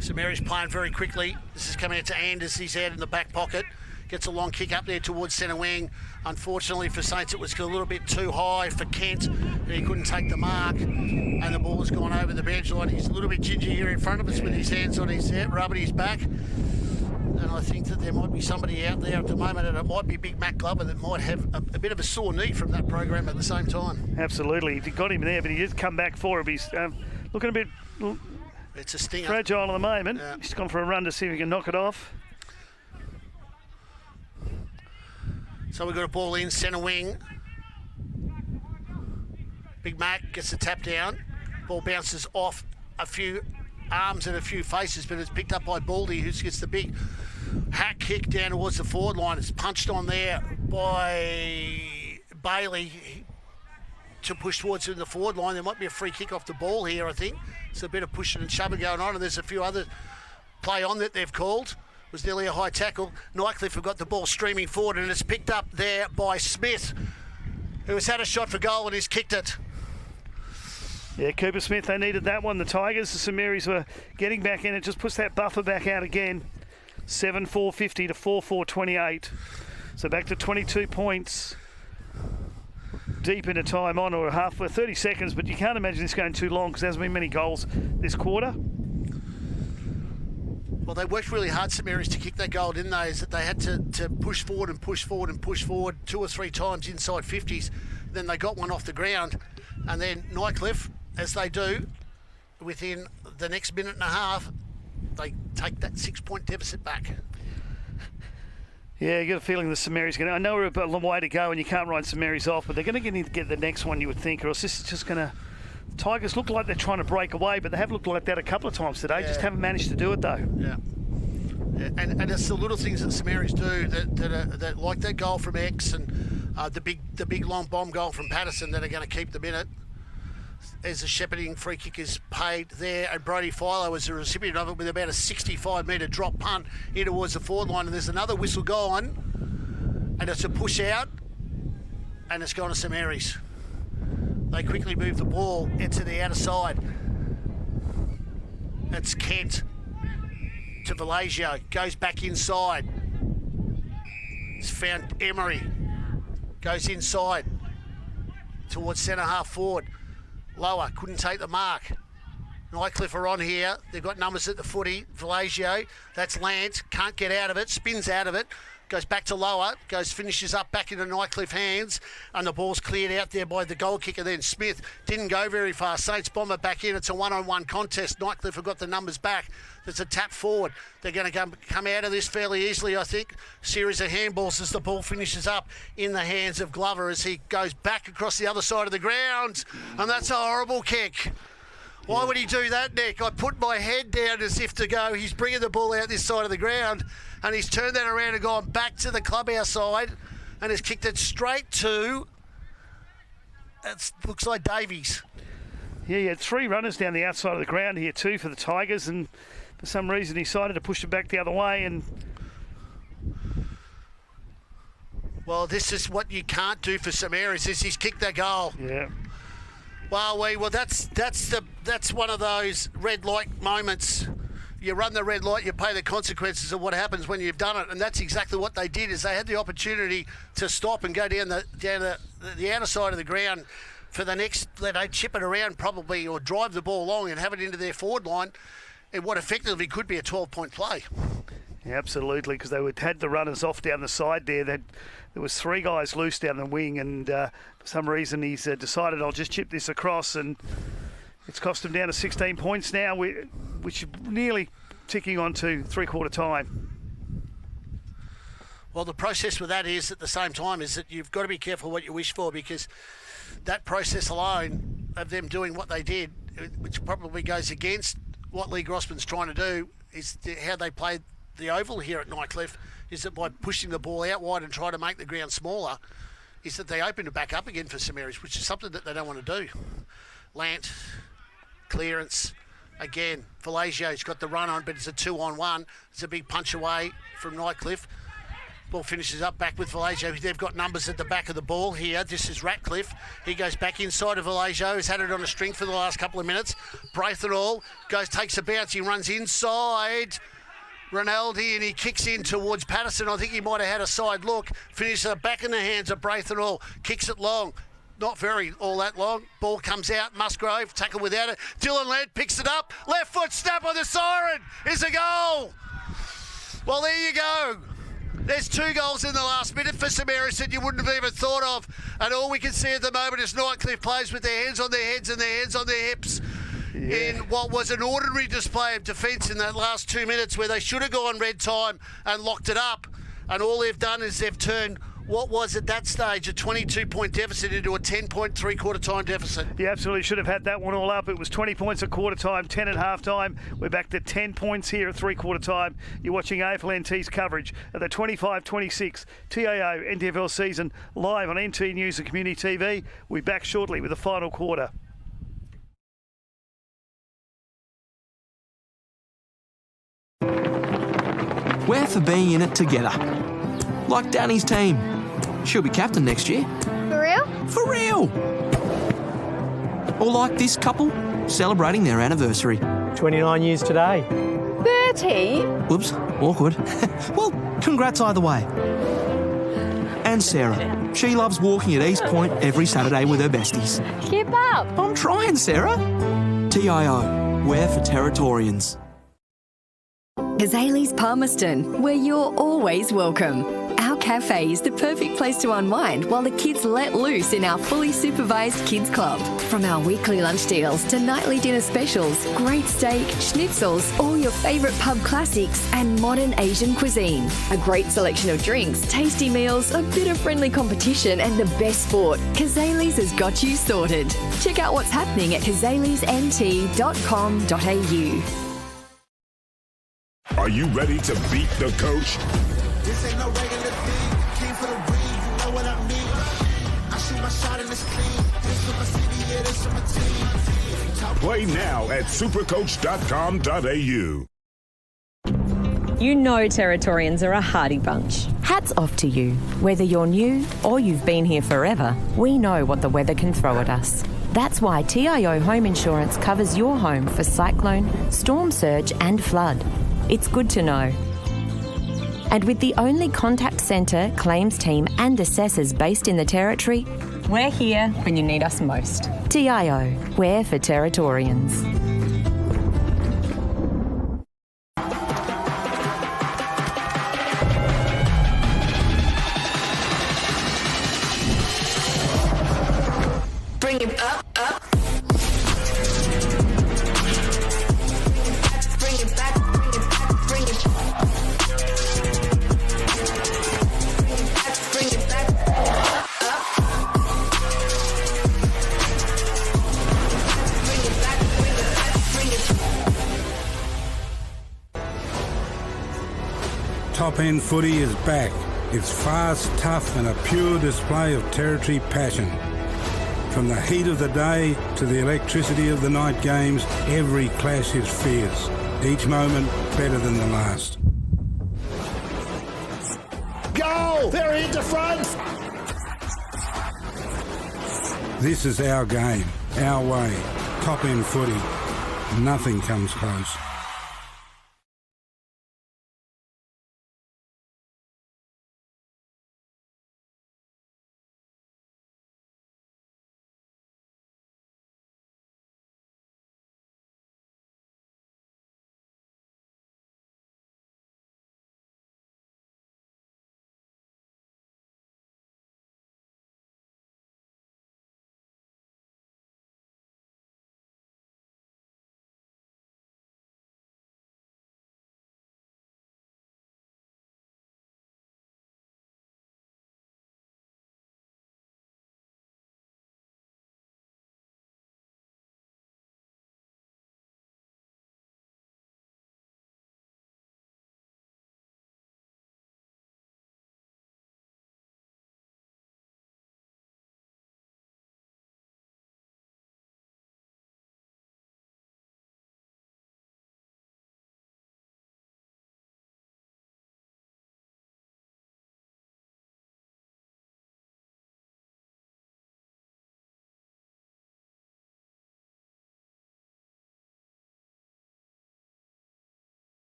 St Mary's playing very quickly. This is coming out to Anders. He's out in the back pocket. Gets a long kick up there towards centre wing. Unfortunately for Saints, it was a little bit too high for Kent. He couldn't take the mark. And the ball has gone over the bench line. He's a little bit gingy here in front of us with his hands on his head, rubbing his back. And I think that there might be somebody out there at the moment, and it might be Big Mac Glover, that might have a bit of a sore knee from that program at the same time. Absolutely. He got him there, but he did come back for him. He's looking a bit it's a stinger. Fragile at the moment. Yeah. He's gone for a run to see if he can knock it off. So we've got a ball in, centre wing. Big Mac gets the tap down. Ball bounces off a few arms and a few faces, but it's picked up by Baldy, who gets the big hack kick down towards the forward line. It's punched on there by Bailey to push towards the forward line. There might be a free kick off the ball here, I think. It's a bit of pushing and shoving going on, and there's a few other play on that they've called. It was nearly a high tackle. Nightcliff have got the ball streaming forward, and it's picked up there by Smith, who has had a shot for goal and he's kicked it. Yeah, Cooper Smith, they needed that one. The Tigers, the St Mary's were getting back in. It just puts that buffer back out again. 7-4-50 to 4-4-28. So back to 22 points. Deep into time on, or half for 30 seconds, but you can't imagine this going too long because there hasn't been many goals this quarter. Well, they worked really hard, St Mary's, to kick that goal, didn't they? Is that they had to push forward and push forward and push forward 2 or 3 times inside 50s. Then they got one off the ground. And then Nightcliff, as they do, within the next minute and a half, they take that 6-point deficit back. Yeah, you got a feeling the St Mary's going to... I know we're a long way to go and you can't write St Mary's off, but they're going to get the next one, you would think, or else this is just going to... Tigers look like they're trying to break away, but they have looked like that a couple of times today. Yeah. Just haven't managed to do it, though. Yeah. And it's the little things that St Mary's do that like that goal from X and the big long bomb goal from Patterson that are going to keep them in it. As the shepherding free kick is paid there, and Brody Philo is the recipient of it with about a 65-metre drop punt in towards the forward line, and there's another whistle gone, and it's a push out, and it's gone to St Mary's. They quickly move the ball into the outer side. It's Kent to Vallejo, goes back inside. It's found Emery, goes inside towards centre half forward. Lower, couldn't take the mark. Nightcliff are on here. They've got numbers at the footy. Vallejo, that's Lance, can't get out of it, spins out of it, goes back to Lower, finishes up back into Nightcliff hands, and the ball's cleared out there by the goal kicker then. Smith didn't go very far. Saints bomb it back in. It's a one-on-one contest. Nightcliff have got the numbers back. There's a tap forward. They're going to come out of this fairly easily, I think. Series of handballs as the ball finishes up in the hands of Glover as he goes back across the other side of the ground. And that's a horrible kick. Why would he do that, Nick? I put my head down as if to go, he's bringing the ball out this side of the ground, and he's turned that around and gone back to the clubhouse side and has kicked it straight to, it looks like Davies. Yeah, he had 3 runners down the outside of the ground here too for the Tigers, and for some reason he decided to push it back the other way. And well, this is what you can't do for St Mary's, is he's kicked that goal. yeah, Well, that's one of those red light moments. You run the red light, you pay the consequences of what happens when you've done it, and that's exactly what they did. Is they had the opportunity to stop and go down the outer side of the ground for the next, they'd chip it around probably, or drive the ball along and have it into their forward line in what effectively could be a 12-point play. yeah, absolutely, because they had the runners off down the side there. There was 3 guys loose down the wing, and for some reason he's decided, I'll just chip this across, and it's cost him down to 16 points now, which is nearly ticking on to three-quarter time. Well, the process with that is, at the same time, is that you've got to be careful what you wish for, because that process alone of them doing what they did, which probably goes against what Lee Grossman's trying to do, is how they played the oval here at Nightcliff, is that by pushing the ball out wide and trying to make the ground smaller, is that they open it back up again for St Mary's, which is something that they don't want to do. Lant, clearance, again, Vallejo's got the run on, but it's a 2-on-1. It's a big punch away from Nightcliff. Ball finishes up back with Vallejo. They've got numbers at the back of the ball here. This is Ratcliffe. He goes back inside of Vallejo. He's had it on a string for the last couple of minutes. Braithenall takes a bounce. He runs inside Rinaldi, and he kicks in towards Patterson. I think he might have had a side look. Finishes it back in the hands of Braithenall. Kicks it long. Not very all that long. Ball comes out. Musgrove, tackle without it. Dylan Ladd picks it up. Left foot snap on the siren. Is a goal. Well, there you go. There's 2 goals in the last minute for St Mary's that you wouldn't have even thought of. And all we can see at the moment is Nightcliff players with their hands on their heads and their hands on their hips in what was an ordinary display of defence in that last 2 minutes, where they should have gone red time and locked it up. And all they've done is they've turned what was at that stage a 22-point deficit into a 10-point three-quarter time deficit. You absolutely should have had that one all up. It was 20 points at quarter time, 10 at half time. We're back to 10 points here at three-quarter time. You're watching AFL-NT's coverage of the 25-26 TIO NTFL season live on NT News and Community TV. We'll be back shortly with the final quarter. We're for being in it together. Like Danny's team. She'll be captain next year. For real? For real! Or like this couple, celebrating their anniversary. 29 years today. 30? Whoops, awkward. Well, congrats either way. And Sarah. She loves walking at East Point every Saturday with her besties. Keep up. I'm trying, Sarah. TIO, we're for Territorians. Kazali's Palmerston, where you're always welcome. Our cafe is the perfect place to unwind while the kids let loose in our fully supervised kids club. From our weekly lunch deals to nightly dinner specials, great steak, schnitzels, all your favourite pub classics and modern Asian cuisine. A great selection of drinks, tasty meals, a bit of friendly competition and the best sport. Kazali's has got you sorted. Check out what's happening at kazalisnt.com.au. Are you ready to beat the coach? This ain't no regular thing. Came for the ring, you know what I mean. I shoot my shot in this clean. This for my city, yeah, this for my team. Play now at supercoach.com.au. You know Territorians are a hardy bunch. Hats off to you. Whether you're new or you've been here forever, we know what the weather can throw at us. That's why TIO Home Insurance covers your home for cyclone, storm surge and flood. It's good to know. And with the only contact centre, claims team and assessors based in the Territory, we're here when you need us most. TIO, we're for Territorians. Bring it up, up. Bring it back, bring it back, bring it. Bring it back, up, up. Bring it back, bring it Top-end footy is back. It's fast, tough and a pure display of territory passion. From the heat of the day to the electricity of the night games, every clash is fierce. Each moment better than the last. Goal! They're into front! This is our game, our way. Top-end footy. Nothing comes close.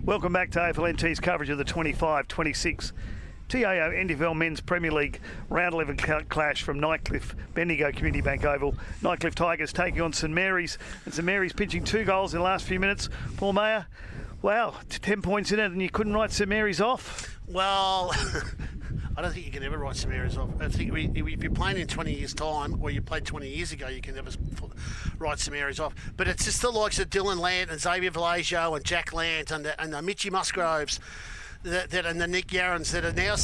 Welcome back to AFLNT's coverage of the 25-26 TIO NTFL Men's Premier League Round 11 clash from Nightcliff, Bendigo Community Bank Oval. Nightcliff Tigers taking on St Mary's, and St Mary's pinching 2 goals in the last few minutes. Paul Mayer, wow, 10 points in it and you couldn't write St Mary's off? Well, I don't think you can ever write St Mary's off. I think if you're playing in 20 years' time, or you played 20 years ago, you can never write St Mary's off. But it's just the likes of Dylan Lant and Xavier Vallejo and Jack Lant and the Mitchie Musgroves and the Nick Yarrans that are now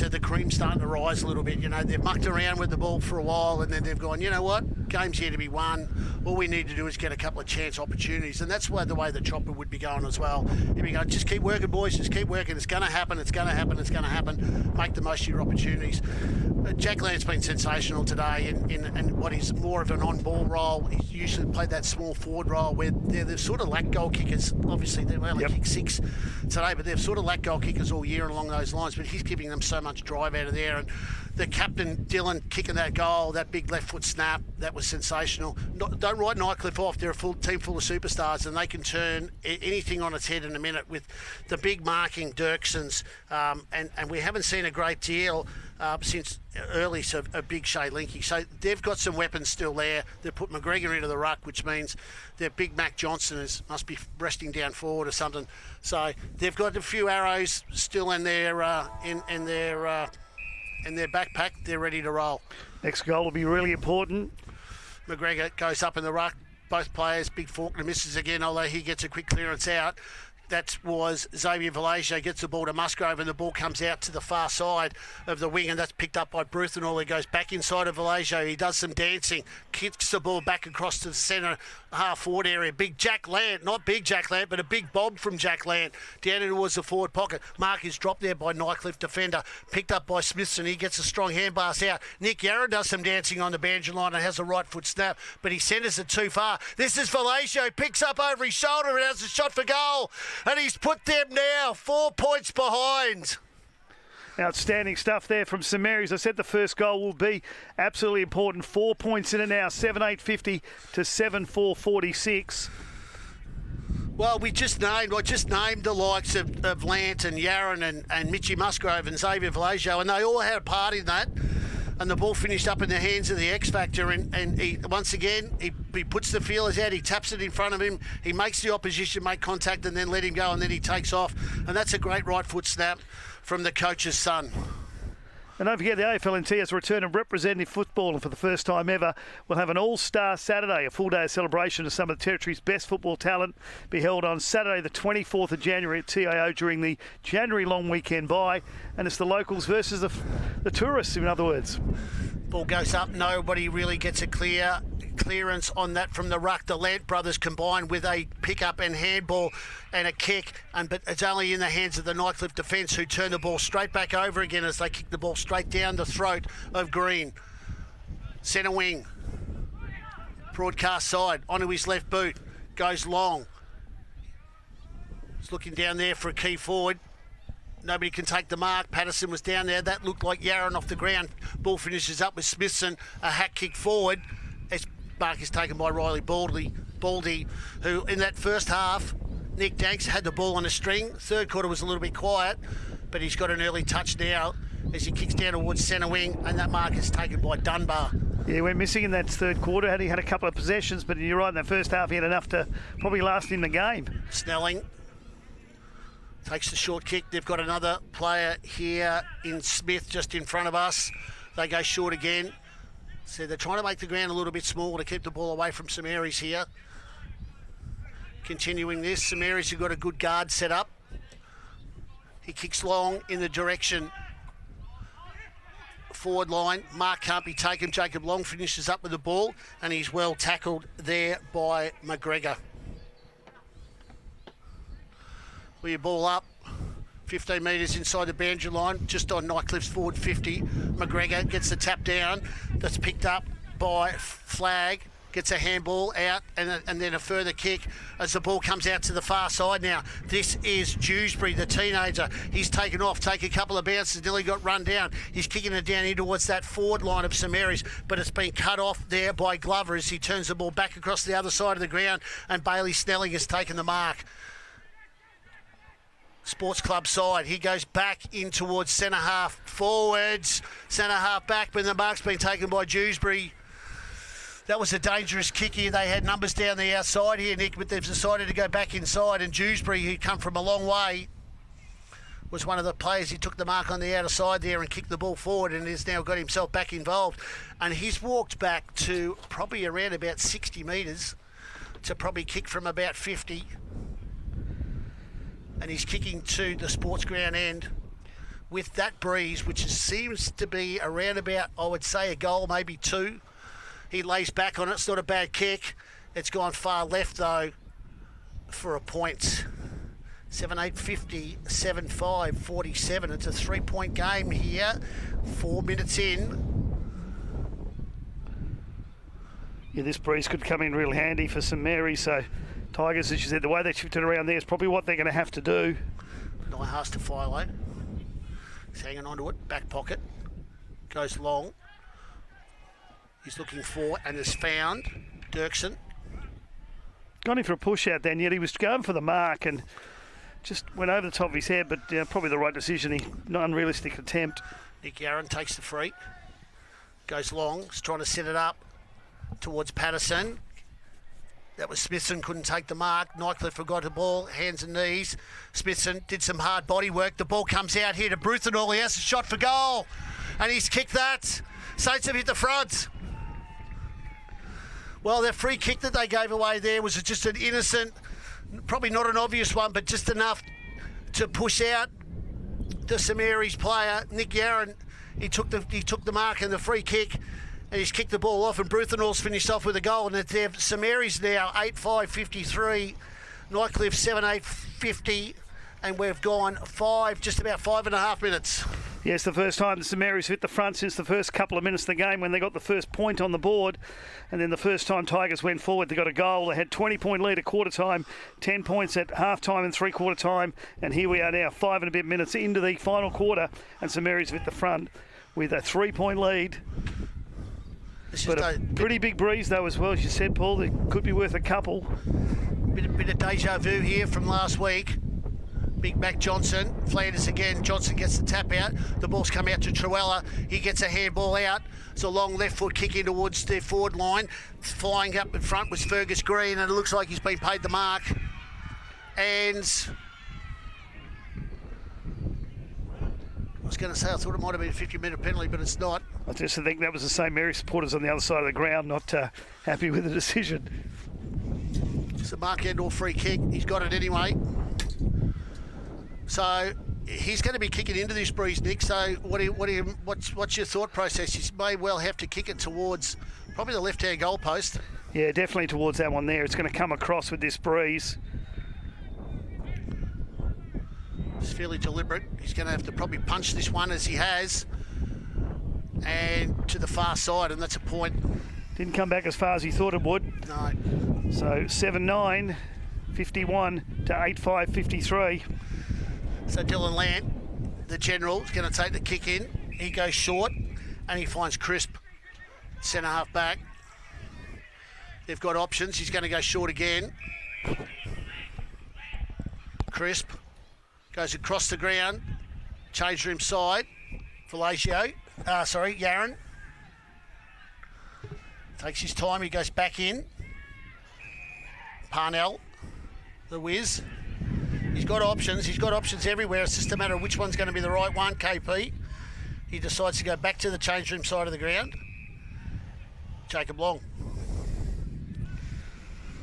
the cream's starting to rise a little bit. You know, they've mucked around with the ball for a while and then they've gone, you know what, game's here to be won. All we need to do is get a couple of chance opportunities. And that's the way the Chopper would be going as well. He'd be going, just keep working, boys, just keep working. It's going to happen, it's going to happen, it's going to happen. Make the most of your opportunities. Jack Lant's been sensational today in what is more of an on-ball role. He's usually played that small forward role where they've sort of lacked goal kickers. Obviously, they've only kicked 6 today, but they've sort of lacked goal kickers all year along those lines, but he's giving them so much drive out of there. And the captain, Dylan, kicking that goal, that big left foot snap, that was sensational. Don't write Nightcliff off. They're a full team full of superstars and they can turn anything on its head in a minute with the big marking Dirksons. And we haven't seen a great deal since early of Big Shay Linky. So they've got some weapons still there. They've put McGregor into the ruck, which means their big Mac Johnson must be resting down forward or something. So they've got a few arrows still in their in their backpack. They're ready to roll. Next goal will be really important. McGregor goes up in the ruck. Both players, big Faulkner misses again, although he gets a quick clearance out. That was Xavier Vallejo gets the ball to Musgrove and the ball comes out to the far side of the wing and that's picked up by Bruthenall. He goes back inside of Vallejo. He does some dancing, kicks the ball back across to the centre half forward area. Big Jack Lant, not big Jack Lant, but a big bob from Jack Lant down in towards the forward pocket. Mark is dropped there by Nightcliff defender, picked up by Smithson. He gets a strong hand pass out. Nick Yarra does some dancing on the banjo line and has a right foot snap, but he centres it too far. This is Vallejo, picks up over his shoulder and has a shot for goal. And he's put them now 4 points behind. Outstanding stuff there from St Mary's. I said the first goal will be absolutely important. 4 points in it now, 7-8-50 to 7-4-46. Well, I just named the likes of Lant and Yaron and Mitchy Musgrove and Xavier Vallejo, and they all had a part in that. And the ball finished up in the hands of the X Factor, and he once again he puts the feelers out, he taps it in front of him, he makes the opposition make contact and then let him go, and then he takes off, and that's a great right foot snap from the coach's son. And don't forget, the AFLNT has a return of representative football, and for the first time ever, we'll have an all-star Saturday, a full day of celebration of some of the Territory's best football talent, be held on Saturday the 24th of January at TIO during the January long weekend bye, and it's the locals versus the tourists, in other words. Ball goes up, nobody really gets a clearance on that from the ruck. The Lant brothers combined with a pick-up and handball and a kick, but it's only in the hands of the Nightcliff defence, who turn the ball straight back over again as they kick the ball straight down the throat of Green. Centre wing, broadcast side, onto his left boot, goes long. He's looking down there for a key forward. Nobody can take the mark. Patterson was down there. That looked like Yaron off the ground. Ball finishes up with Smithson, a hack kick forward. As mark is taken by Riley Baldy, who in that first half, Nick Danks had the ball on a string. Third quarter was a little bit quiet, but he's got an early touch now as he kicks down towards centre wing, and that mark is taken by Dunbar. Yeah, we're missing in that third quarter. He had a couple of possessions, but you're right, in that first half he had enough to probably last him the game. Snelling takes the short kick. They've got another player here in Smith just in front of us. They go short again. So they're trying to make the ground a little bit small to keep the ball away from St Mary's here. Continuing this, St Mary's have got a good guard set up. He kicks long in the direction forward line. Mark can't be taken. Jacob Long finishes up with the ball, and he's well tackled there by McGregor. With your ball up, 15 metres inside the boundary line, just on Nightcliff's forward 50. McGregor gets the tap down. That's picked up by Flag. Gets a handball out and then a further kick as the ball comes out to the far side now. This is Dewsbury, the teenager. He's taken off, take a couple of bounces, nearly got run down. He's kicking it down in towards that forward line of St Mary's, but it's been cut off there by Glover as he turns the ball back across the other side of the ground, and Bailey Snelling has taken the mark. Sports Club side, he goes back in towards centre half forwards, centre half back, but the mark's been taken by Dewsbury. That was a dangerous kick here. They had numbers down the outside here, Nick, but they've decided to go back inside, and Dewsbury, who'd come from a long way, was one of the players. He took the mark on the outer side there and kicked the ball forward, and has now got himself back involved. And he's walked back to probably around about 60 metres to probably kick from about 50. And he's kicking to the sports ground end with that breeze, which seems to be around about, I would say, a goal, maybe two. He lays back on it. It's not a bad kick. It's gone far left, though, for a point. 7-8-50, 7-5-47. It's a 3-point game here. 4 minutes in. Yeah, this breeze could come in real handy for St Mary's. So Tigers, as you said, the way they shifted around there is probably what they're going to have to do. Nyhas to Philo. He's hanging on to it. Back pocket. Goes long. He's looking for and has found Dirksen. Got him for a push out then, yet he was going for the mark and just went over the top of his head, but probably the right decision. Not unrealistic attempt. Nick Yaron takes the free. Goes long. He's trying to set it up towards Patterson. That was Smithson, couldn't take the mark. Nightcliff forgot the ball, hands and knees. Smithson did some hard body work. The ball comes out here to Bruthenall. He has a shot for goal, and he's kicked that. Saints have hit the front. Well, that free kick that they gave away there was just an innocent, probably not an obvious one, but just enough to push out the St Mary's player, Nick Yaron. He took the mark and the free kick, and he's kicked the ball off, and Bruthenall's finished off with a goal. And it's St Mary's now 8-5-53, Nightcliff 7-8-50, and we've gone just about 5.5 minutes. Yes, the first time the St Mary's hit the front since the first couple of minutes of the game when they got the first point on the board. And then the first time Tigers went forward, they got a goal. They had 20-point lead at quarter time, 10 points at half time and three-quarter time. And here we are now, 5 and a bit minutes into the final quarter. And St Mary's hit the front with a 3-point lead. But a pretty big breeze, though, as well, as you said, Paul. It could be worth a couple. Bit of deja vu here from last week. Big Mac Johnson, Flanders again. Johnson gets the tap out. The ball's come out to Truella. He gets a handball out. It's a long left foot kick in towards their forward line. Flying up in front was Fergus Green, and it looks like he's been paid the mark. And I was going to say, I thought it might have been a 50-metre penalty, but it's not. I just think that was the St Mary supporters on the other side of the ground, not happy with the decision. It's a Mark Endall free kick. He's got it anyway. So he's going to be kicking into this breeze, Nick. So what's your thought process? He may well have to kick it towards probably the left-hand goal post. Yeah, definitely towards that one there. It's going to come across with this breeze. It's fairly deliberate. He's going to have to probably punch this one as he has, and to the far side, and that's a point. Didn't come back as far as he thought it would. No. So 7-9, 51 to 8-5, 53. So Dylan Lant, the general, is going to take the kick in. He goes short, and he finds Crisp, centre half back. They've got options. He's going to go short again. Crisp goes across the ground, change room side. Yaron. Takes his time, he goes back in. Parnell, the whiz. He's got options everywhere. It's just a matter of which one's going to be the right one, KP. He decides to go back to the change room side of the ground. Jacob Long.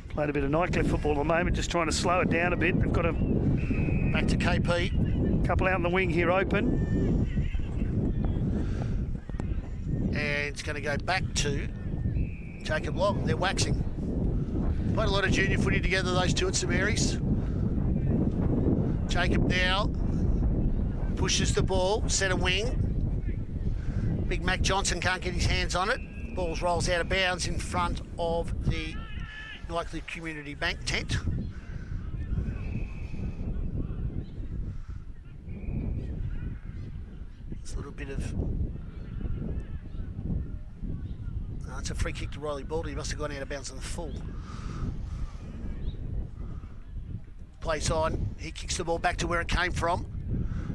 Played a bit of Nightcliff football at the moment, just trying to slow it down a bit. They've got a... Back to KP. Couple out in the wing here open. And it's going to go back to Jacob Long. They're waxing. Played a lot of junior footy together, those two at St Mary's. Jacob now pushes the ball, centre wing. Big Mac Johnson can't get his hands on it. Ball rolls out of bounds in front of the Nightcliff Community Bank tent. It's a little bit of... it's a free kick to Riley Baldy. He must have gone out of bounds on the full. Plays on. He kicks the ball back to where it came from.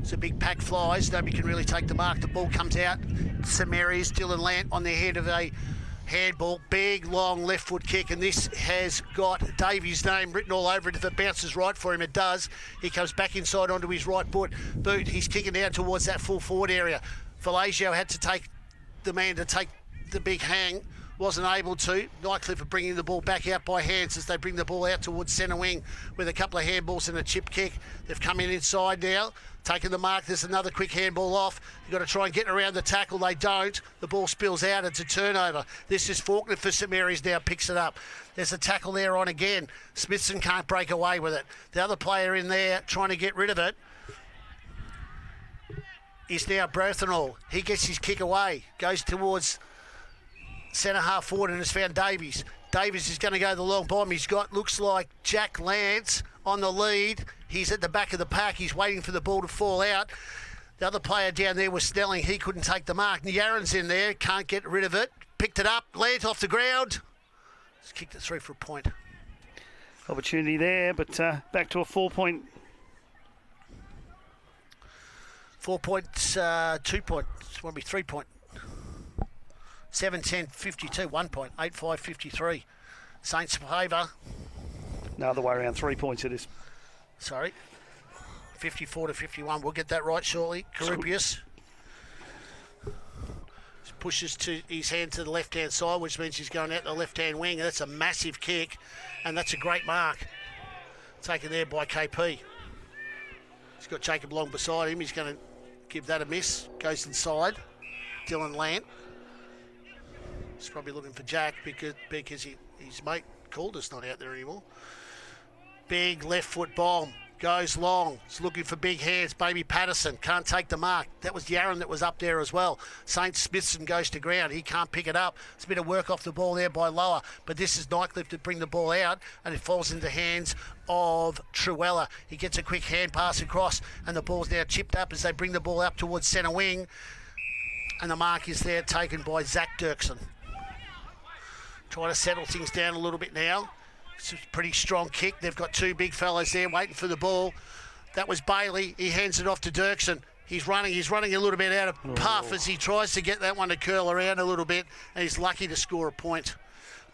It's a big pack flies. Nobody can really take the mark. The ball comes out. St Mary's, Dylan Lant on the head of a handball. Big, long left foot kick. And this has got Davy's name written all over it. If it bounces right for him, it does. He comes back inside onto his right boot. He's kicking down towards that full forward area. Falagio had to take the man to take the big hang. Wasn't able to. Nightcliff are bringing the ball back out by hands as they bring the ball out towards centre wing with a couple of handballs and a chip kick. They've come in inside now, taking the mark. There's another quick handball off. You've got to try and get around the tackle. They don't. The ball spills out. It's a turnover. This is Faulkner for St Mary's now, picks it up. There's a tackle there on again. Smithson can't break away with it. The other player in there trying to get rid of it is now Brothenall. He gets his kick away, goes towards centre half forward and has found Davies. Davies is going to go the long bomb. He's got, looks like Jack Lance on the lead. He's at the back of the pack. He's waiting for the ball to fall out. The other player down there was Snelling. He couldn't take the mark. Yaron's in there, can't get rid of it. Picked it up, Lance off the ground. Just kicked it through for a point. Opportunity there, but back to a 4-point. 4 points, 2 points. It's going to be 3 point. 7-10, 52, 1 point, 8-5, 53. Saints favour. No, the way around, 3 points it is. Sorry. 54 to 51. We'll get that right shortly. Carupius pushes to his hand to the left-hand side, which means he's going out the left-hand wing. That's a massive kick, and that's a great mark. Taken there by KP. He's got Jacob Long beside him. He's going to give that a miss. Goes inside. Dylan Lant. He's probably looking for Jack because his mate Calder's not out there anymore. Big left foot bomb. Goes long. He's looking for big hands. Baby Patterson can't take the mark. That was Yarran that was up there as well. St. Smithson goes to ground. He can't pick it up. It's a bit of work off the ball there by Lower. But this is Nightcliff to bring the ball out, and it falls into the hands of Truella. He gets a quick hand pass across, and the ball's now chipped up as they bring the ball up towards centre wing. And the mark is there taken by Zach Dirksen. Trying to settle things down a little bit now. It's a pretty strong kick. They've got two big fellas there waiting for the ball. That was Bailey. He hands it off to Dirksen. He's running a little bit out of puff as he tries to get that one to curl around a little bit, and he's lucky to score a point.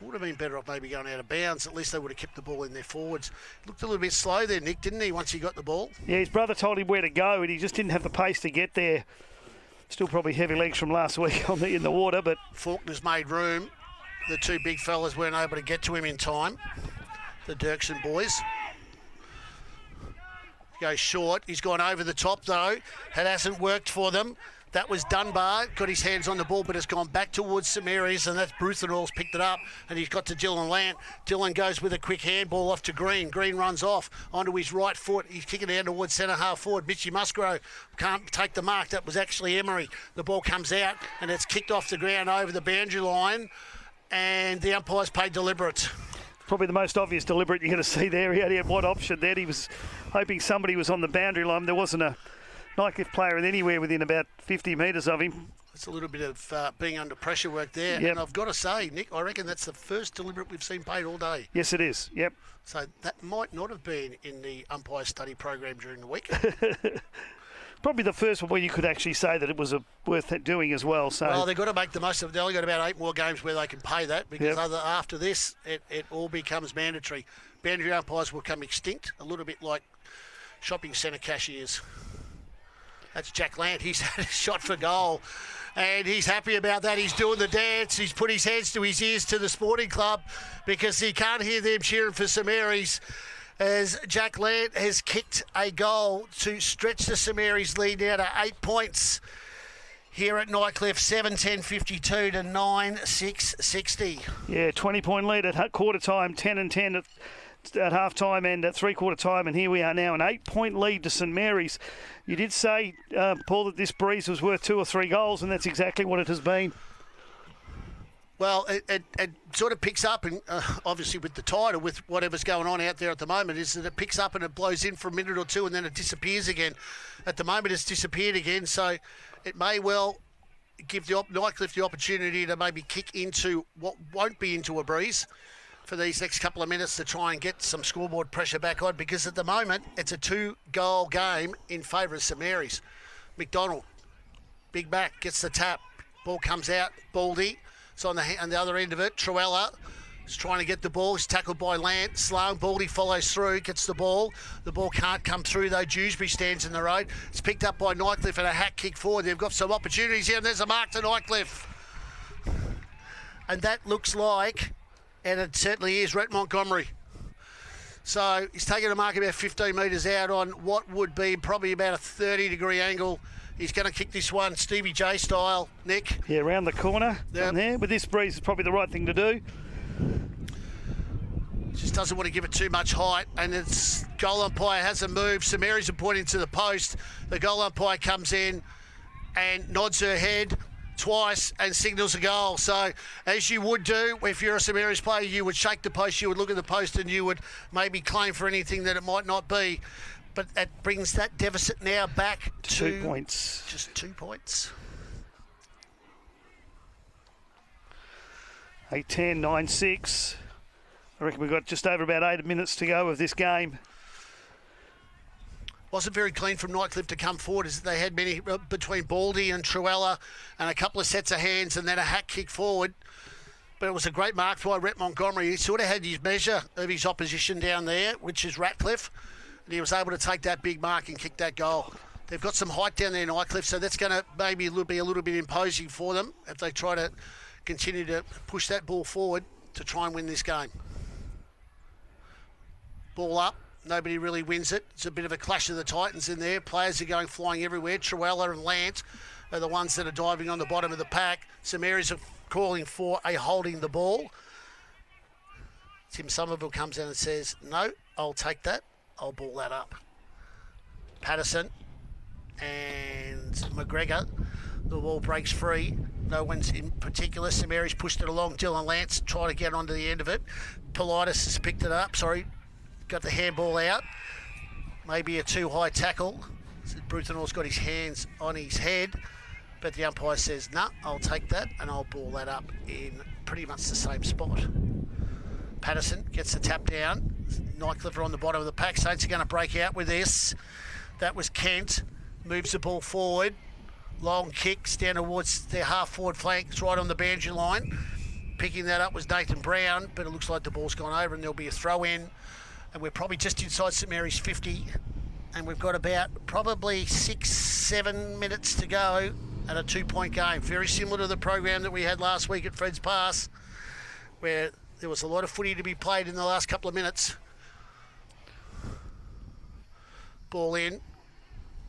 Would have been better off maybe going out of bounds. At least they would have kept the ball in their forwards. Looked a little bit slow there, Nick, didn't he, once he got the ball? Yeah, his brother told him where to go, and he just didn't have the pace to get there. Still probably heavy legs from last week in the water, but Faulkner's made room. The two big fellas weren't able to get to him in time. The Dirksen boys. Goes short. He's gone over the top, though. It hasn't worked for them. That was Dunbar. Got his hands on the ball, but it's gone back towards St Mary's, and that's Bruthenall's picked it up, and he's got to Dylan Lant. Dylan goes with a quick handball off to Green. Green runs off onto his right foot. He's kicking down towards centre half forward. Mitchy Musgrove can't take the mark. That was actually Emery. The ball comes out, and it's kicked off the ground over the boundary line, and the umpire's paid deliberate. Probably the most obvious deliberate you're going to see there. He only had one option then. He was hoping somebody was on the boundary line. There wasn't a Nightcliff player anywhere within about 50 metres of him. It's a little bit of being under pressure work there. Yep. And I've got to say, Nick, I reckon that's the first deliberate we've seen paid all day. Yes, it is. Yep. So that might not have been in the umpire study program during the week. Probably the first one where you could actually say that it was worth doing as well. So well, they've got to make the most of it. They've only got about 8 more games where they can pay that, because after this, it all becomes mandatory. Boundary umpires will become extinct, a little bit like shopping centre cashiers. That's Jack Lant. He's had a shot for goal, and he's happy about that. He's doing the dance. He's put his hands to his ears to the sporting club because he can't hear them cheering for St Mary's, as Jack Lant has kicked a goal to stretch the St Mary's lead now to 8 points here at Nightcliff, 7-10-52 to 9-6-60. Yeah, 20-point lead at quarter time, 10-10 at half time and at three-quarter time, and here we are now, an 8-point lead to St Mary's. You did say, Paul, that this breeze was worth 2 or 3 goals, and that's exactly what it has been. Well, it sort of picks up, and obviously with the tide or with whatever's going on out there at the moment, is that it picks up and it blows in for a minute or two and then it disappears again. At the moment, it's disappeared again, so it may well give the Nightcliff the opportunity to maybe kick into what won't be into a breeze for these next couple of minutes to try and get some scoreboard pressure back on, because at the moment, it's a 2-goal game in favour of St Mary's. McDonald, big back, gets the tap. Ball comes out, Baldy. It's on the other end of it. Truella is trying to get the ball. He's tackled by Lant. Sloan. Baldy follows through, gets the ball. The ball can't come through, though. Dewsbury stands in the road. It's picked up by Nightcliff and a hack kick forward. They've got some opportunities here, and there's a mark to Nightcliff. And that looks like, and it certainly is, Rhett Montgomery. So he's taking a mark about 15 metres out on what would be probably about a 30-degree angle. He's going to kick this one Stevie J style, Nick. Yeah, around the corner. Yep. Down there. With this breeze, it's probably the right thing to do. Just doesn't want to give it too much height, and its goal umpire hasn't moved. St Mary's are pointing to the post. The goal umpire comes in and nods her head twice and signals a goal. So, as you would do if you're a St Mary's player, you would shake the post, you would look at the post, and you would maybe claim for anything that it might not be. But that brings that deficit now back to 2 points. Just 2 points. 8-10, 9-6. I reckon we've got just over about 8 minutes to go of this game. Wasn't very clean from Nightcliff to come forward, as they had many between Baldy and Truella, and a couple of sets of hands and then a hack kick forward. But it was a great mark by Rhett Montgomery. He sort of had his measure of his opposition down there, which is Ratcliffe. And he was able to take that big mark and kick that goal. They've got some height down there, Nightcliff, so that's going to maybe be a little bit imposing for them if they try to continue to push that ball forward to try and win this game. Ball up. Nobody really wins it. It's a bit of a clash of the Titans in there. Players are going flying everywhere. Truella and Lant are the ones that are diving on the bottom of the pack. St Mary's are calling for a holding the ball. Tim Somerville comes in and says, no, I'll take that. I'll ball that up. Patterson and McGregor. The ball breaks free. No one's in particular. St Mary's pushed it along. Dylan Lance trying to get onto the end of it. Politis has picked it up. Got the handball out. Maybe a too high tackle. Bruthenall's got his hands on his head, but the umpire says, nah, I'll take that and I'll ball that up in pretty much the same spot. Patterson gets the tap down. Nightcliff are on the bottom of the pack. Saints are going to break out with this. That was Kent. Moves the ball forward. Long kicks down towards their half-forward flank. It's right on the boundary line. Picking that up was Nathan Brown, but it looks like the ball's gone over and there'll be a throw-in. And we're probably just inside St Mary's 50. And we've got about probably 6-7 minutes to go and a 2-point game. Very similar to the program that we had last week at Fred's Pass, where there was a lot of footy to be played in the last couple of minutes. Ball in.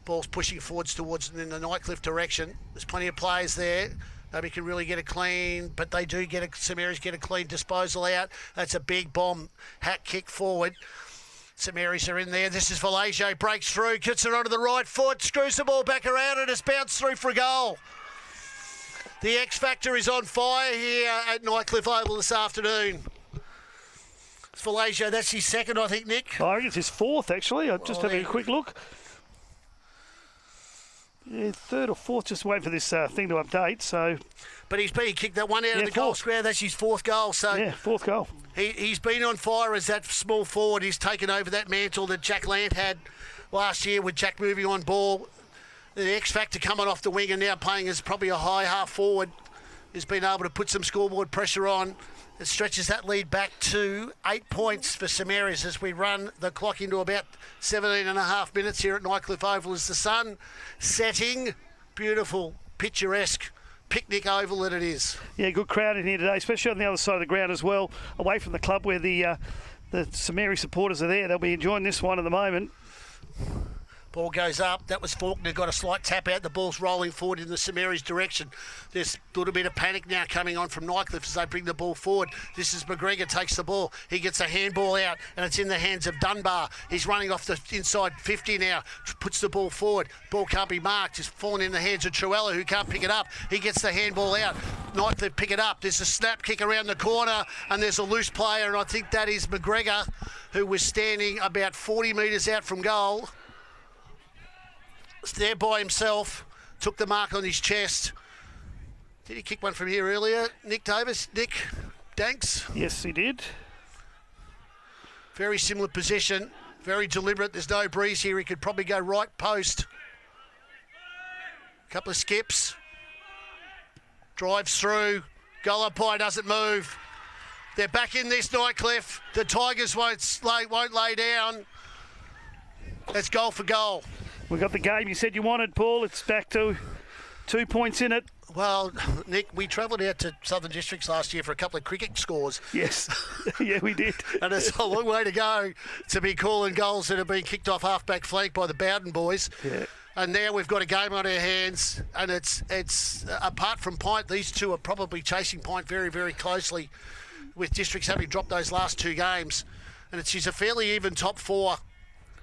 Ball's pushing forwards towards in the Nightcliff direction. There's plenty of players there. Nobody can really get a clean, but they do St Mary's get a clean disposal out. That's a big bomb hat kick forward. St Mary's are in there. This is Vallejo, breaks through, gets it onto the right foot, screws the ball back around and it's bounced through for a goal. The X Factor is on fire here at Nightcliff Oval this afternoon. It's Vallejo, that's his second, I think, Nick. I think it's his fourth, actually. I'm just having a quick look. Yeah, third or fourth, just waiting for this thing to update. So, but he kicked that one out of the goal square. That's his fourth goal. So yeah, fourth goal. He's been on fire as that small forward. He's taken over that mantle that Jack Lant had last year with Jack moving on ball. The X Factor coming off the wing and now playing as probably a high half forward. Has been able to put some scoreboard pressure on. It stretches that lead back to 8 points for St Mary's as we run the clock into about 17.5 minutes here at Nightcliff Oval as the sun setting. Beautiful, picturesque picnic oval that it is. Yeah, good crowd in here today, especially on the other side of the ground as well, away from the club where the St Mary supporters are there. They'll be enjoying this one at the moment. Ball goes up. That was Faulkner. Got a slight tap out. The ball's rolling forward in the St Mary's direction. There's a little bit of panic now coming on from Nightcliff as they bring the ball forward. This is McGregor takes the ball. He gets a handball out and it's in the hands of Dunbar. He's running off the inside 50 now. Puts the ball forward. Ball can't be marked. It's fallen in the hands of Truella who can't pick it up. He gets the handball out. Nightcliff pick it up. There's a snap kick around the corner and there's a loose player and I think that is McGregor who was standing about 40 metres out from goal. There by himself, took the mark on his chest. Did he kick one from here earlier? Nick Danks? Yes, he did. Very similar position, very deliberate. There's no breeze here. He could probably go right post. Couple of skips. Drives through. Goal umpire doesn't move. They're back in this, Nightcliff. The Tigers won't lay down. It's goal for goal. We got the game you said you wanted, Paul. It's back to 2 points in it. Well, Nick, we travelled out to Southern Districts last year for a couple of cricket scores. Yes, yeah, we did. And it's a long way to go to be calling goals that have been kicked off half-back flank by the Bowden boys. Yeah. And now we've got a game on our hands, and it's apart from Pint, these two are probably chasing Pint very, very closely, with Districts having dropped those last two games. And it's a fairly even top four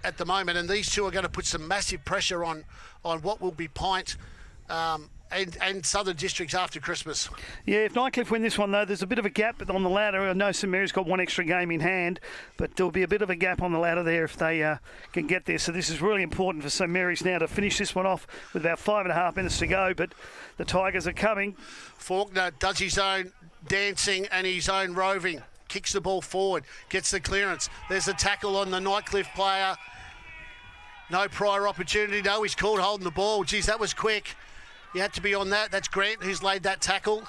at the moment, and these two are going to put some massive pressure on what will be Pint and Southern Districts after Christmas. Yeah, if Nightcliff win this one, though, there's a bit of a gap on the ladder. I know St Mary's got one extra game in hand, but there'll be a bit of a gap on the ladder there if they can get there. So this is really important for St Mary's now to finish this one off with about 5.5 minutes to go, but the Tigers are coming. Faulkner does his own dancing and his own roving. Kicks the ball forward, gets the clearance. There's a tackle on the Nightcliff player. No prior opportunity. No, he's called holding the ball. Geez, that was quick. You had to be on that. That's Grant who's laid that tackle.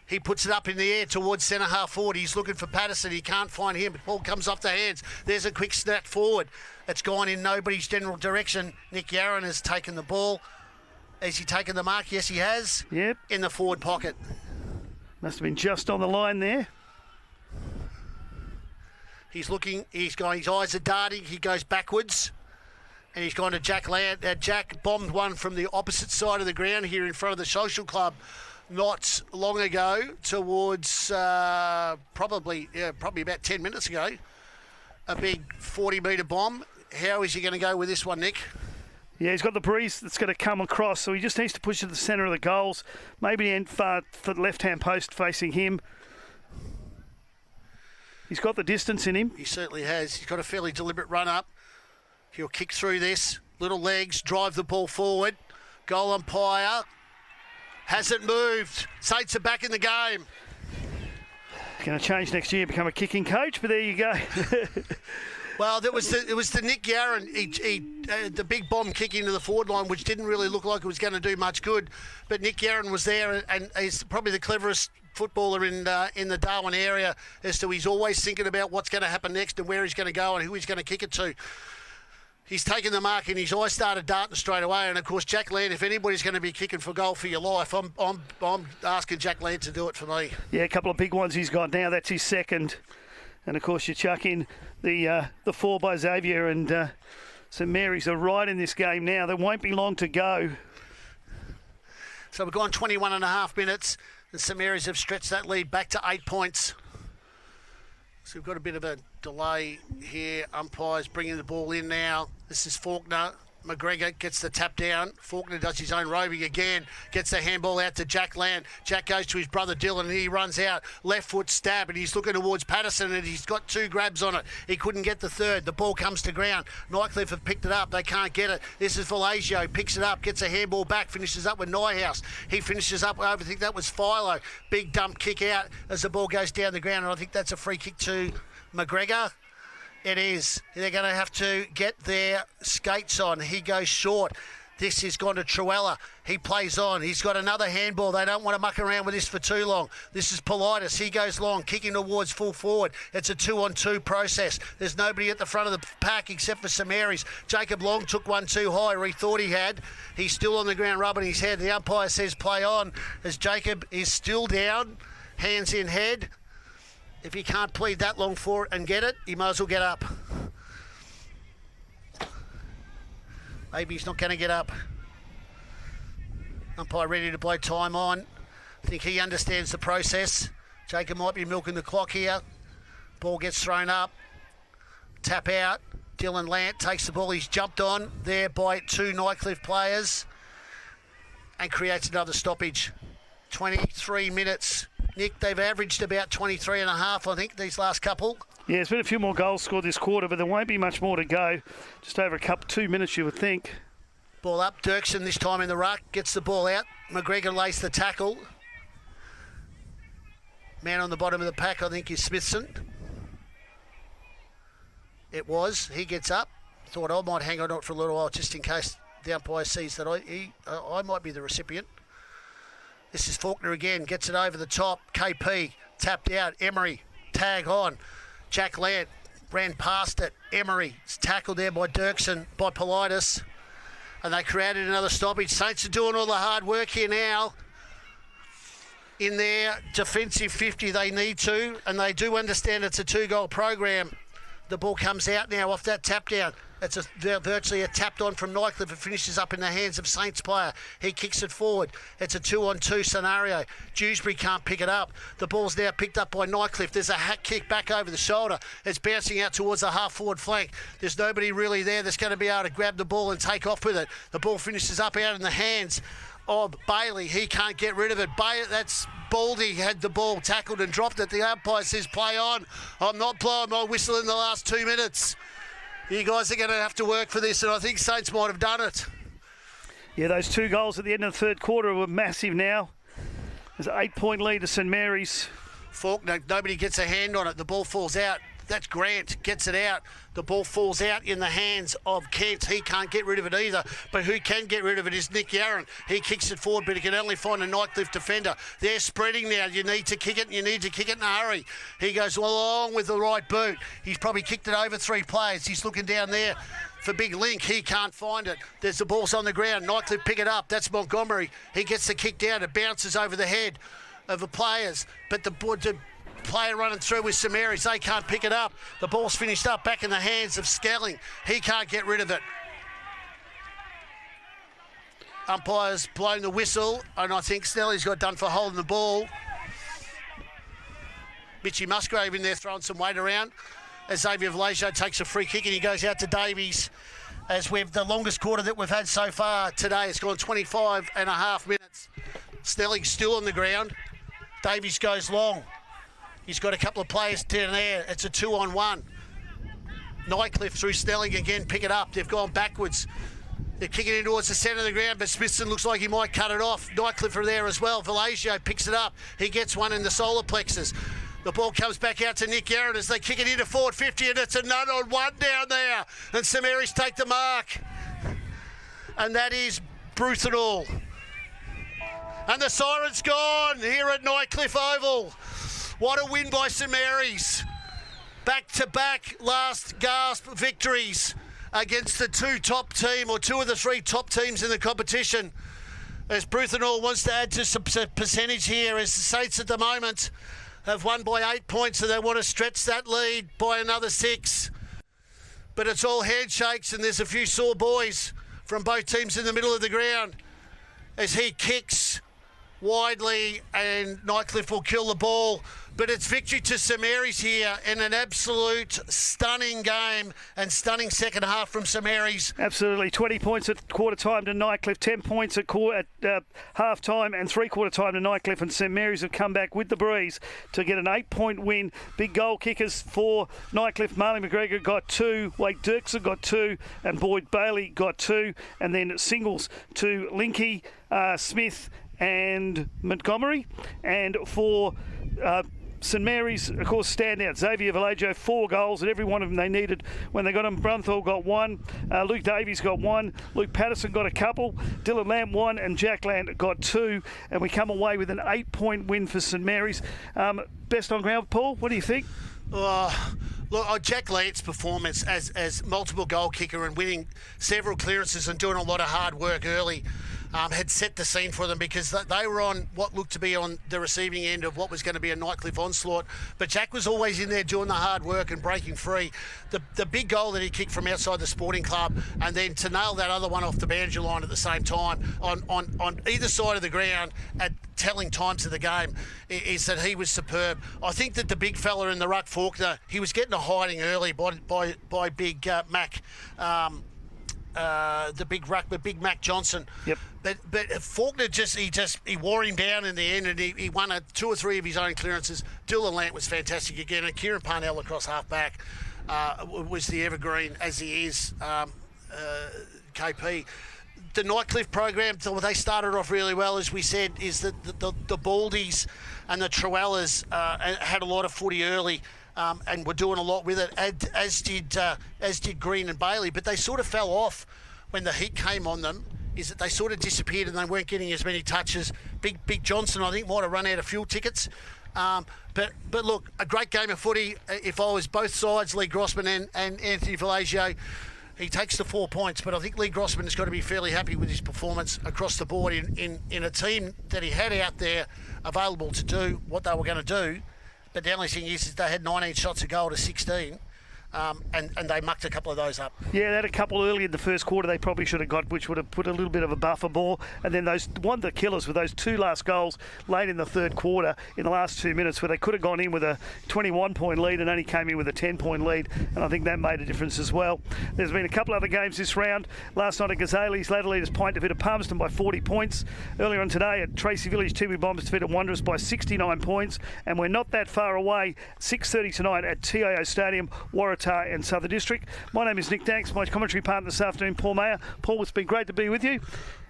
He puts it up in the air towards centre half forward. He's looking for Patterson. He can't find him. The ball comes off the hands. There's a quick snap forward. It's gone in nobody's general direction. Nick Yarron has taken the ball. Has he taken the mark? Yes, he has. Yep. In the forward pocket. Must have been just on the line there. He's looking, he's going, his eyes are darting, he goes backwards. And he's gone to Jack Land. Jack bombed one from the opposite side of the ground here in front of the social club not long ago, towards probably about 10 minutes ago. A big 40-metre bomb. How is he going to go with this one, Nick? Yeah, he's got the breeze that's going to come across, so he just needs to push to the centre of the goals. Maybe the end far for the left-hand post facing him. He's got the distance in him. He certainly has. He's got a fairly deliberate run up. He'll kick through this. Little legs, drive the ball forward. Goal umpire hasn't moved. Saints are back in the game. Going to change next year, become a kicking coach, but there you go. Well, it was the Nick Yarran, the big bomb kick into the forward line, which didn't really look like it was going to do much good. But Nick Yarran was there, and he's probably the cleverest footballer in the Darwin area as to he's always thinking about what's going to happen next and where he's going to go and who he's going to kick it to. He's taken the mark and his eyes started darting straight away. And of course, Jack Land, if anybody's going to be kicking for goal for your life, I'm asking Jack Land to do it for me. Yeah, a couple of big ones he's got now. That's his second. And of course, you chuck in the 4 by Xavier, and St Mary's are right in this game now. There won't be long to go. So we've gone 21 and a half minutes, and St Mary's have stretched that lead back to 8 points. So we've got a bit of a delay here. Umpires bringing the ball in now. This is Faulkner. McGregor gets the tap down. Faulkner does his own roving again. Gets the handball out to Jack Land. Jack goes to his brother Dylan and he runs out. Left foot stab and he's looking towards Patterson and he's got 2 grabs on it. He couldn't get the third. The ball comes to ground. Nightcliff have picked it up. They can't get it. This is Valagio. Picks it up. Gets a handball back. Finishes up with Nyhouse. He finishes up. I think that was Philo. Big dump kick out as the ball goes down the ground, and I think that's a free kick to McGregor. It is. They're going to have to get their skates on. He goes short. This has gone to Truella. He plays on. He's got another handball. They don't want to muck around with this for too long. This is Politis. He goes long, kicking towards full forward. It's a 2-on-2 process. There's nobody at the front of the pack except for St Mary's. Jacob Long took one too high, or he thought he had. He's still on the ground rubbing his head. The umpire says play on as Jacob is still down, hands in head. If he can't plead that long for it and get it, he might as well get up. Maybe he's not going to get up. Umpire ready to blow time on. I think he understands the process. Jacob might be milking the clock here. Ball gets thrown up. Tap out. Dylan Lant takes the ball. He's jumped on there by 2 Nightcliff players and creates another stoppage. 23 minutes. Nick, they've averaged about 23 and a half, I think, these last couple. Yeah, there's been a few more goals scored this quarter, but there won't be much more to go. Just over 2 minutes, you would think. Ball up. Dirksen this time in the ruck. Gets the ball out. McGregor lays the tackle. Man on the bottom of the pack, I think, is Smithson. It was. He gets up. Thought I might hang on to it for a little while just in case the umpire sees that I might be the recipient. This is Faulkner again, gets it over the top. KP, tapped out. Emery, tag on. Jack Lant ran past it. Emery is tackled there by Dirksen, by Politis. And they created another stoppage. Saints are doing all the hard work here now. In their defensive 50, they need to, and they do understand it's a 2-goal program. The ball comes out now off that tap down. It's virtually a tapped on from Nightcliff. It finishes up in the hands of Saints player. He kicks it forward. It's a 2-on-2 scenario. Dewsbury can't pick it up. The ball's now picked up by Nightcliff. There's a hat kick back over the shoulder. It's bouncing out towards the half-forward flank. There's nobody really there that's going to be able to grab the ball and take off with it. The ball finishes up out in the hands of Bailey. He can't get rid of it. That's Baldy had the ball tackled and dropped it. The umpire says play on. I'm not blowing my whistle in the last 2 minutes. You guys are going to have to work for this, and I think Saints might have done it. Yeah, those 2 goals at the end of the third quarter were massive now. There's an 8-point lead to St Mary's. Faulkner, nobody gets a hand on it. The ball falls out. That's Grant, gets it out. The ball falls out in the hands of Kent. He can't get rid of it either. But who can get rid of it is Nick Yarran. He kicks it forward, but he can only find a Nightcliff defender. They're spreading now. You need to kick it, and you need to kick it in a hurry. He goes along with the right boot. He's probably kicked it over 3 players. He's looking down there for Big Link. He can't find it. There's the ball's on the ground. Nightcliff pick it up. That's Montgomery. He gets the kick down. It bounces over the head of the players. But the player running through with St Mary's, they can't pick it up. The ball's finished up back in the hands of Skelling. He can't get rid of it. Umpire's blown the whistle, and I think Snelly's got done for holding the ball. Mitchy Musgrave in there throwing some weight around. as Xavier Vallejo takes a free kick and he goes out to Davies. As we've the longest quarter that we've had so far today. It's gone 25 and a half minutes. Snelling's still on the ground. Davies goes long. He's got a couple of players down there. It's a 2-on-1. Nightcliff through Snelling again, pick it up. They've gone backwards. They're kicking in towards the centre of the ground, but Smithson looks like he might cut it off. Nightcliff are there as well. Vallejo picks it up. He gets one in the solar plexus. The ball comes back out to Nick Guerin as they kick it into forward 50, and it's a none-on-one down there. And St Mary's take the mark. And that is Bruthenall. And the siren's gone here at Nightcliff Oval. What a win by St Mary's. Back-to-back last gasp victories against the two of the three top teams in the competition. As Bruthenall wants to add to some percentage here, as the Saints at the moment have won by 8 points, and they want to stretch that lead by another 6. But it's all handshakes, and there's a few sore boys from both teams in the middle of the ground as he kicks widely and Nightcliff will kill the ball. But it's victory to St Mary's here in an absolute stunning game and stunning second half from St Mary's. Absolutely. 20 points at quarter time to Nightcliff, 10 points at half time and 3/4 time to Nightcliff, and St Mary's have come back with the breeze to get an 8-point win. Big goal kickers for Nightcliff. Marley McGregor got 2, Wade Dirksen got 2, and Boyd Bailey got 2, and then singles to Linky, Smith and Montgomery. And for St Mary's, of course, standout. Xavier Vallejo, 4 goals, and every one of them they needed when they got him. Brunthal got 1. Luke Davies got 1. Luke Patterson got a couple. Dylan Lamb 1, and Jack Land got 2. And we come away with an 8-point win for St Mary's. Best on ground, Paul, what do you think? Look, Jack Land's performance as multiple goal kicker and winning several clearances and doing a lot of hard work early had set the scene for them, because they were on what looked to be on the receiving end of what was going to be a Nightcliff onslaught. But Jack was always in there doing the hard work and breaking free. The big goal that he kicked from outside the sporting club, and then to nail that other one off the boundary line at the same time on either side of the ground at telling times of the game, is that he was superb. I think that the big fella in the ruck, Faulkner, he was getting a hiding early by big Mac. The big Mac Johnson. Yep. But Faulkner he wore him down in the end, and he won 2 or 3 of his own clearances. Dylan Lant was fantastic again, and Kieran Parnell across half back was the evergreen as he is. KP. The Nightcliff program, they started off really well, as we said, is that the Baldies and the Truellas had a lot of footy early. And were doing a lot with it, as did Green and Bailey. But they sort of fell off when the heat came on them, is that they sort of disappeared and they weren't getting as many touches. Big Johnson, I think, might have run out of fuel tickets. But look, a great game of footy. If I was both sides, Lee Grossman and Anthony Vallejo, he takes the 4 points. But I think Lee Grossman has got to be fairly happy with his performance across the board in a team that he had out there available to do what they were going to do. But the only thing is they had 19 shots a goal to 16, and they mucked a couple of those up. Yeah, they had a couple early in the first quarter they probably should have got, which would have put a little bit of a buffer more. And then the killers with those 2 last goals late in the third quarter in the last 2 minutes, where they could have gone in with a 21-point lead and only came in with a 10-point lead. And I think that made a difference as well. There's been a couple other games this round. Last night at Gazale's, Ladderleaders Pint defeated Palmerston by 40 points. Earlier on today at Tracy Village, Tiwi Bombers defeated Wanderers by 69 points. And we're not that far away. 6:30 tonight at TIO Stadium, Waratah and Southern District. My name is Nick Danks. My commentary partner this afternoon, Paul Mayer. Paul, it's been great to be with you,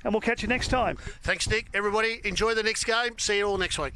and we'll catch you next time. Thanks, Nick. Everybody, enjoy the next game. See you all next week.